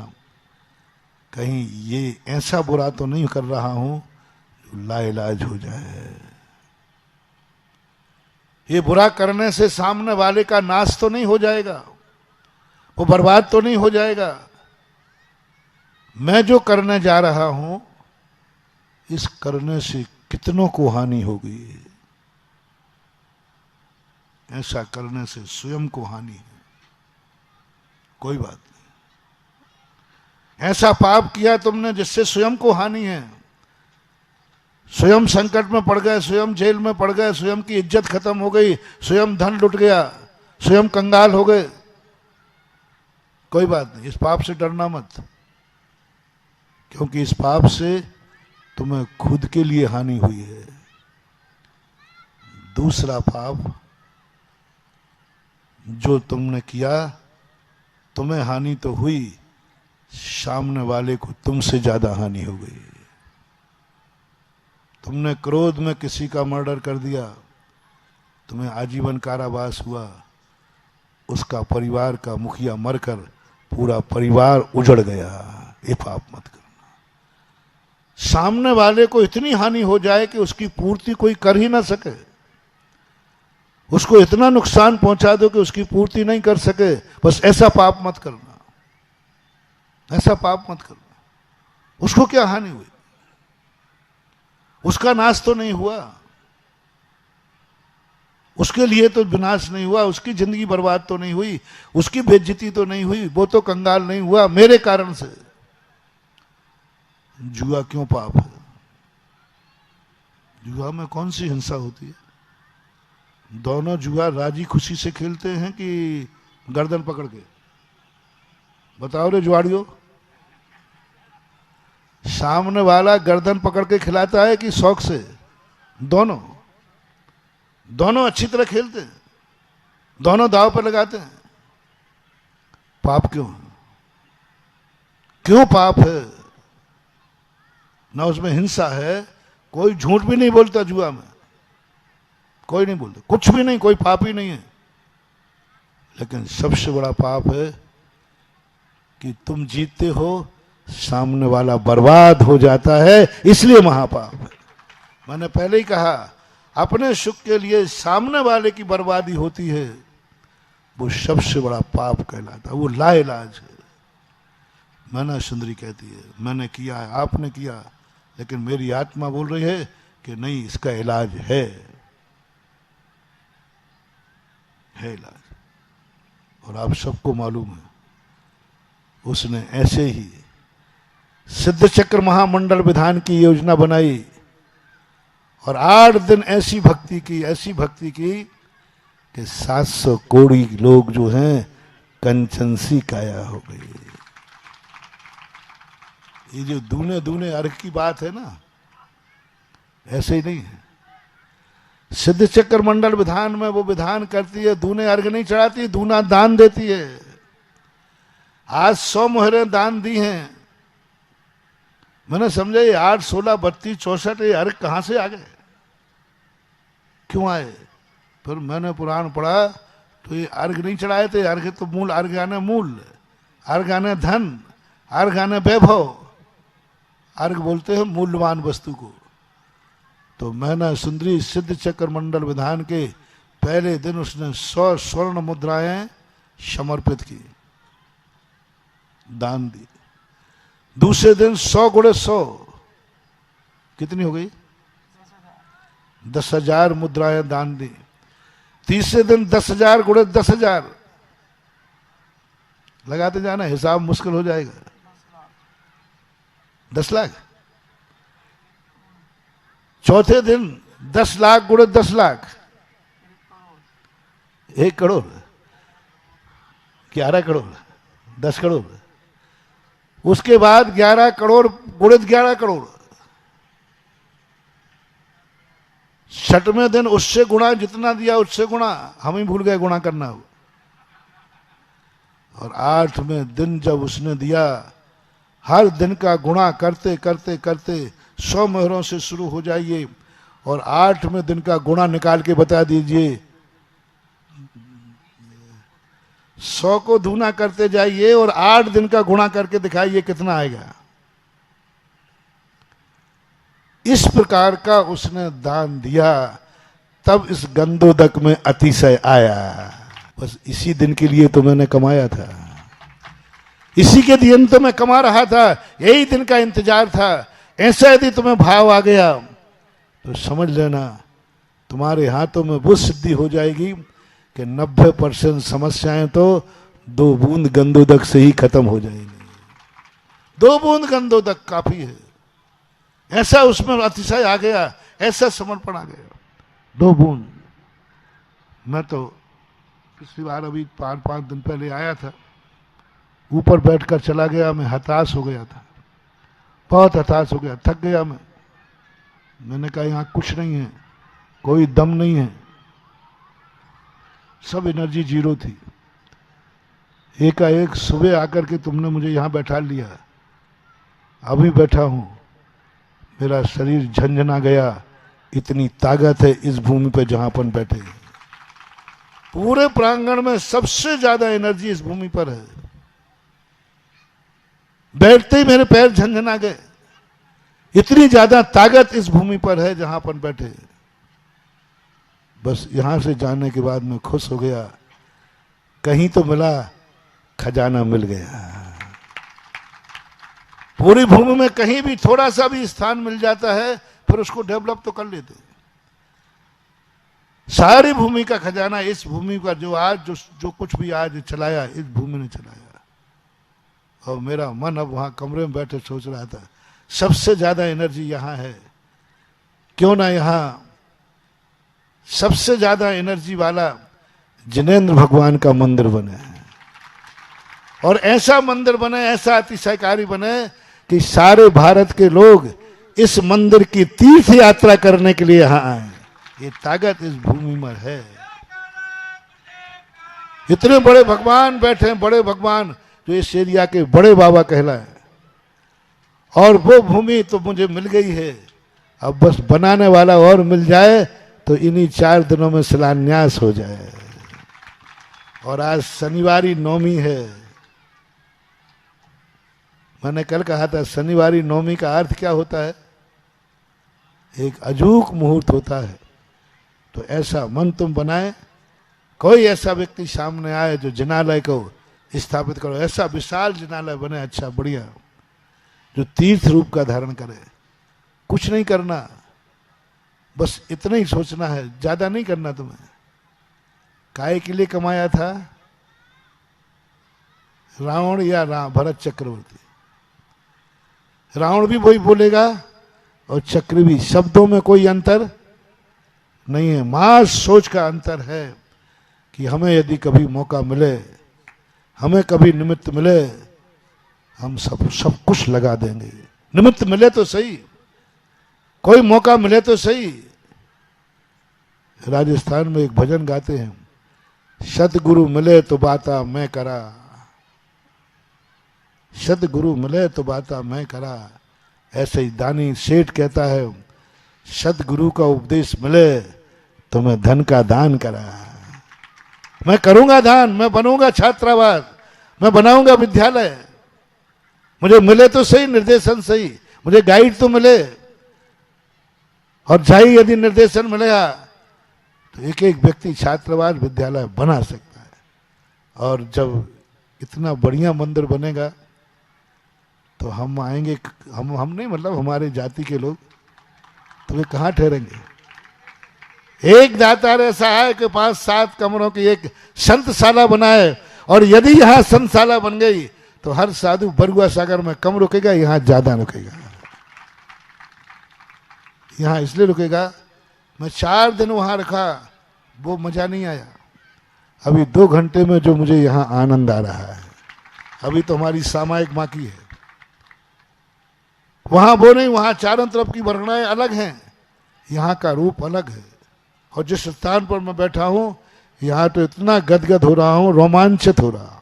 कहीं ये ऐसा बुरा तो नहीं कर रहा हूं जो लाइलाज हो जाए। ये बुरा करने से सामने वाले का नाश तो नहीं हो जाएगा, वो बर्बाद तो नहीं हो जाएगा। मैं जो करने जा रहा हूं इस करने से कितनों को हानि हो गई है। ऐसा करने से स्वयं को हानि है, कोई बात नहीं। ऐसा पाप किया तुमने जिससे स्वयं को हानि है, स्वयं संकट में पड़ गए, स्वयं जेल में पड़ गए, स्वयं की इज्जत खत्म हो गई, स्वयं धन लुट गया, स्वयं कंगाल हो गए, कोई बात नहीं। इस पाप से डरना मत, क्योंकि इस पाप से तुम्हें खुद के लिए हानि हुई है। दूसरा पाप जो तुमने किया, तुम्हें हानि तो हुई, सामने वाले को तुमसे ज्यादा हानि हो गई। तुमने क्रोध में किसी का मर्डर कर दिया, तुम्हें आजीवन कारावास हुआ, उसका परिवार का मुखिया मरकर पूरा परिवार उजड़ गया। ये पाप मत करना। सामने वाले को इतनी हानि हो जाए कि उसकी पूर्ति कोई कर ही ना सके, उसको इतना नुकसान पहुंचा दो कि उसकी पूर्ति नहीं कर सके, बस ऐसा पाप मत करना, ऐसा पाप मत करना। उसको क्या हानि हुई? उसका नाश तो नहीं हुआ, उसके लिए तो विनाश नहीं हुआ, उसकी जिंदगी बर्बाद तो नहीं हुई, उसकी बेइज्जती तो नहीं हुई, वो तो कंगाल नहीं हुआ मेरे कारण से। जुआ क्यों पाप है? जुआ में कौन सी हिंसा होती है? दोनों जुआ राजी खुशी से खेलते हैं कि गर्दन पकड़ के? बताओ रे जुआड़ियों, सामने वाला गर्दन पकड़ के खिलाता है कि शौक से? दोनों दोनों अच्छी तरह खेलते हैं, दोनों दाव पर लगाते हैं। पाप क्यों? क्यों पाप है? ना उसमें हिंसा है, कोई झूठ भी नहीं बोलता जुआ में, कोई नहीं बोलता, कुछ भी नहीं, कोई पाप ही नहीं है। लेकिन सबसे बड़ा पाप है कि तुम जीतते हो, सामने वाला बर्बाद हो जाता है, इसलिए महापाप है। मैंने पहले ही कहा, अपने सुख के लिए सामने वाले की बर्बादी होती है, वो सबसे बड़ा पाप कहलाता है, वो लाइलाज है। मैना सुंदरी कहती है, मैंने किया है, आपने किया, लेकिन मेरी आत्मा बोल रही है कि नहीं, इसका इलाज है इलाज। और आप सबको मालूम है, उसने ऐसे ही सिद्ध चक्र महामंडल विधान की योजना बनाई और 8 दिन ऐसी भक्ति की कि 700 करोड़ लोग जो हैं कंचन सी काया हो गई। ये जो दूने दूने अर्घ की बात है ना, ऐसे ही नहीं है। सिद्ध चक्र मंडल विधान में वो विधान करती है, दूने अर्घ नहीं चढ़ाती, दूना दान देती है। आज 100 मोहरें दान दी हैं। मैंने समझा ये 8, 16, 32, 64 ये अर्घ कहां से आ गए, क्यों आए? फिर मैंने पुराण पढ़ा तो ये अर्घ नहीं चढ़ाए थे। अर्घ तो मूल, अर्घ आने मूल, अर्घ आने धन, अर्घ आने वैभव, अर्घ बोलते हैं मूल्यवान वस्तु को। तो मैना सुंदरी सिद्ध चक्र मंडल विधान के पहले दिन उसने 100 स्वर्ण मुद्राएं समर्पित की, दान दी। दूसरे दिन 100 गुणे 100, कितनी हो गई? 10,000 मुद्राएं दान दी। तीसरे दिन 10,000 गुणे 10,000, लगाते जाना, हिसाब मुश्किल हो जाएगा। 10 लाख। चौथे दिन 10 लाख गुणे 10 लाख, 1 करोड़, 11 करोड़, 10 करोड़। उसके बाद 11 करोड़ गुणे 11 करोड़। छठवें दिन उससे गुणा, जितना दिया उससे गुणा, हम ही भूल गए गुणा करना हो। और 8वें दिन जब उसने दिया, हर दिन का गुणा करते करते करते 100 मोहरों से शुरू हो जाइए और 8वें दिन का गुणा निकाल के बता दीजिए। 100 को दूना करते जाइए और 8 दिन का गुणा करके दिखाइए कितना आएगा। इस प्रकार का उसने दान दिया, तब इस गंधोदक में अतिशय आया। बस इसी दिन के लिए तो मैंने कमाया था, इसी के दिन तो मैं कमा रहा था, यही दिन का इंतजार था ऐसा यदि तुम्हें भाव आ गया तो समझ लेना तुम्हारे हाथों में वो सिद्धि हो जाएगी कि 90% समस्याएं तो 2 बूंद गंधोदक से ही खत्म हो जाएंगी। 2 बूंद गंधोदक काफी है। ऐसा उसमें अतिशय आ गया, ऐसा समर्पण आ गया। 2 बूंद। मैं तो पिछली बार अभी 5 दिन पहले आया था, ऊपर बैठकर चला गया, मैं हताश हो गया था, बहुत हताश हो गया, थक गया मैंने कहा यहाँ कुछ नहीं है, कोई दम नहीं है, सब एनर्जी जीरो थी। एकाएक सुबह आकर के तुमने मुझे यहाँ बैठा लिया, अभी बैठा हूं, मेरा शरीर झंझना गया। इतनी ताकत है इस भूमि पर जहां अपन बैठे हैं। पूरे प्रांगण में सबसे ज्यादा एनर्जी इस भूमि पर है। बैठते ही मेरे पैर झंझना गए। इतनी ज्यादा ताकत इस भूमि पर है जहां अपन बैठे हैं। बस यहां से जाने के बाद मैं खुश हो गया, कहीं तो मिला, खजाना मिल गया। पूरी भूमि में कहीं भी थोड़ा सा भी स्थान मिल जाता है, फिर उसको डेवलप तो कर लेते। सारी भूमि का खजाना इस भूमि का जो कुछ भी आज चलाया, इस भूमि ने चलाया। और मेरा मन अब वहां कमरे में बैठे सोच रहा था, सबसे ज्यादा एनर्जी यहां है, क्यों ना यहां सबसे ज्यादा एनर्जी वाला जिनेंद्र भगवान का मंदिर बने, और ऐसा मंदिर बने, ऐसा अतिशयकारी बने कि सारे भारत के लोग इस मंदिर की तीर्थ यात्रा करने के लिए यहां आए। ये ताकत इस भूमि में है। इतने बड़े भगवान बैठे हैं, बड़े भगवान जो इस एरिया के बड़े बाबा कहलाए, और वो भूमि तो मुझे मिल गई है। अब बस बनाने वाला और मिल जाए तो इन्हीं 4 दिनों में शिलान्यास हो जाए। और आज शनिवारी नवमी है। मैंने कल कहा था शनिवारी नवमी का अर्थ क्या होता है? एक अजूक मुहूर्त होता है। तो ऐसा मन तुम बनाए, कोई ऐसा व्यक्ति सामने आए जो जिनालय को स्थापित करो, ऐसा विशाल जिनालय बने, अच्छा बढ़िया, जो तीर्थ रूप का धारण करे। कुछ नहीं करना, बस इतना ही सोचना है, ज्यादा नहीं करना। तुम्हें काहे के लिए कमाया था रावण या भरत चक्रवर्ती? रावण भी वही बोलेगा और चक्र भी, शब्दों में कोई अंतर नहीं है, महज सोच का अंतर है कि हमें यदि कभी मौका मिले, हमें कभी निमित्त मिले, हम सब कुछ लगा देंगे। निमित्त मिले तो सही, कोई मौका मिले तो सही। राजस्थान में एक भजन गाते हैं, सतगुरु मिले तो बाता मैं करा, सतगुरु मिले तो बाता मैं करा। ऐसे ही दानी सेठ कहता है, सतगुरु का उपदेश मिले तो मैं धन का दान करा। मैं करूंगा दान, मैं बनूंगा छात्रावास, मैं बनाऊंगा विद्यालय। मुझे मिले तो सही निर्देशन, सही मुझे गाइड तो मिले, और सही यदि निर्देशन मिलेगा तो एक एक व्यक्ति छात्रावास विद्यालय बना सकता है। और जब इतना बढ़िया मंदिर बनेगा तो हम आएंगे, हम नहीं, मतलब हमारे जाति के लोग, तो वे कहाँ ठहरेंगे? एक दातार ऐसा है कि 5-7 कमरों की एक संतशाला बनाए, और यदि यहाँ संतशाला बन गई तो हर साधु बरुआ सागर में कम रुकेगा, यहाँ ज्यादा रुकेगा। यहाँ इसलिए रुकेगा, मैं 4 दिन वहां रखा, वो मजा नहीं आया। अभी 2 घंटे में जो मुझे यहाँ आनंद आ रहा है, अभी तो हमारी सामायिक बाकी है। वहां वो नहीं, वहां चारों तरफ की वर्णनाएं अलग हैं, यहाँ का रूप अलग है। और जिस स्थान पर मैं बैठा हूं, यहाँ तो इतना गदगद हो रहा हूं, रोमांचित हो रहा,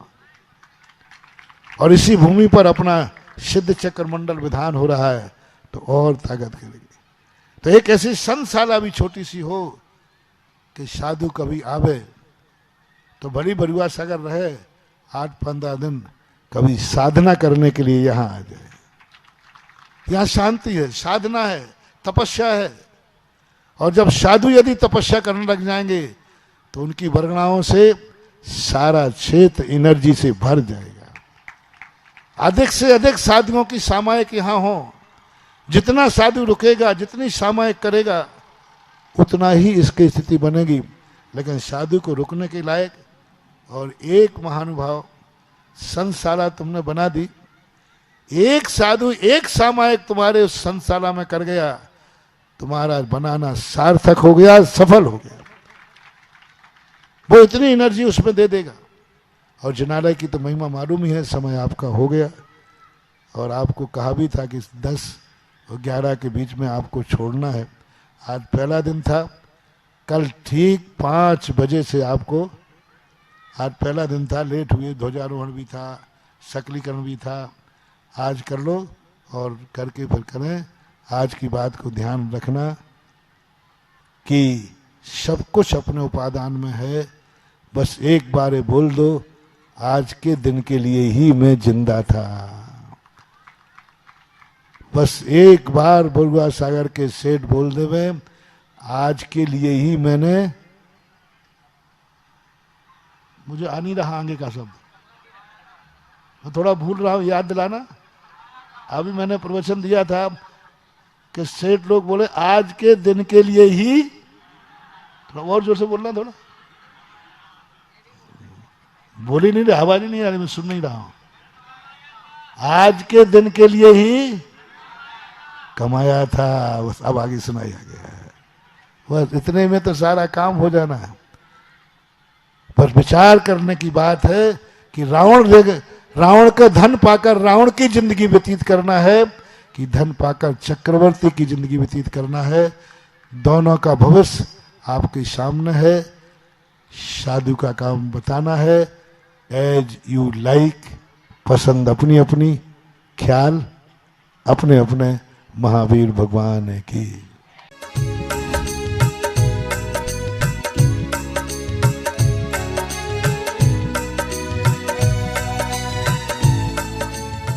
और इसी भूमि पर अपना सिद्ध चक्र मंडल विधान हो रहा है, तो और ताकत करेगी। तो एक ऐसी संतशाला भी छोटी सी हो कि साधु कभी आवे तो बड़ी बरुआ सागर रहे, 8-15 दिन कभी साधना करने के लिए यहाँ आ जाए। यहाँ शांति है, साधना है, तपस्या है। और जब साधु यदि तपस्या करने लग जाएंगे तो उनकी वर्णनाओं से सारा क्षेत्र एनर्जी से भर जाएगा। अधिक से अधिक साधुओं की सामायिक यहाँ हो, जितना साधु रुकेगा, जितनी सामायिक करेगा, उतना ही इसकी स्थिति बनेगी। लेकिन साधु को रुकने के लायक, और एक महानुभाव संतशाला तुमने बना दी, एक साधु एक सामायिक तुम्हारे उस संतशाला में कर गया, तुम्हारा बनाना सार्थक हो गया, सफल हो गया। वो इतनी एनर्जी उसमें दे देगा। और जिनालय की तो महिमा मालूम ही है। समय आपका हो गया, और आपको कहा भी था कि 10 और 11 के बीच में आपको छोड़ना है। आज पहला दिन था, कल ठीक 5 बजे से आपको, आज पहला दिन था, लेट हुए, ध्वजारोहण भी था, सकलीकरण भी था। आज कर लो और करके फिर करें। आज की बात को ध्यान रखना कि सब कुछ अपने उपादान में है। बस एक बार ये बोल दो, आज के दिन के लिए ही मैं जिंदा था। बस एक बार बरुआ सागर के सेठ बोल देवे, आज के लिए ही मैंने, मुझे आ नहीं रहा आगे का शब्द, मैं थोड़ा भूल रहा हूं, याद दिलाना। अभी मैंने प्रवचन दिया था कि सेठ लोग बोले आज के दिन के लिए ही, थोड़ा और जोर से बोलना, थोड़ा बोल ही नहीं रहे, आवाज ही नहीं आ रही, मैं सुन नहीं रहा हूं। आज के दिन के लिए ही कमाया था, बस अब आगे सुनाई आ गया है। बस इतने में तो सारा काम हो जाना है। पर विचार करने की बात है कि रावण का धन पाकर रावण की जिंदगी व्यतीत करना है कि धन पाकर चक्रवर्ती की जिंदगी व्यतीत करना है। दोनों का भविष्य आपके सामने है। साधु का काम बताना है, एज यू लाइक, पसंद अपनी अपनी, ख्याल अपने अपने। महावीर भगवान की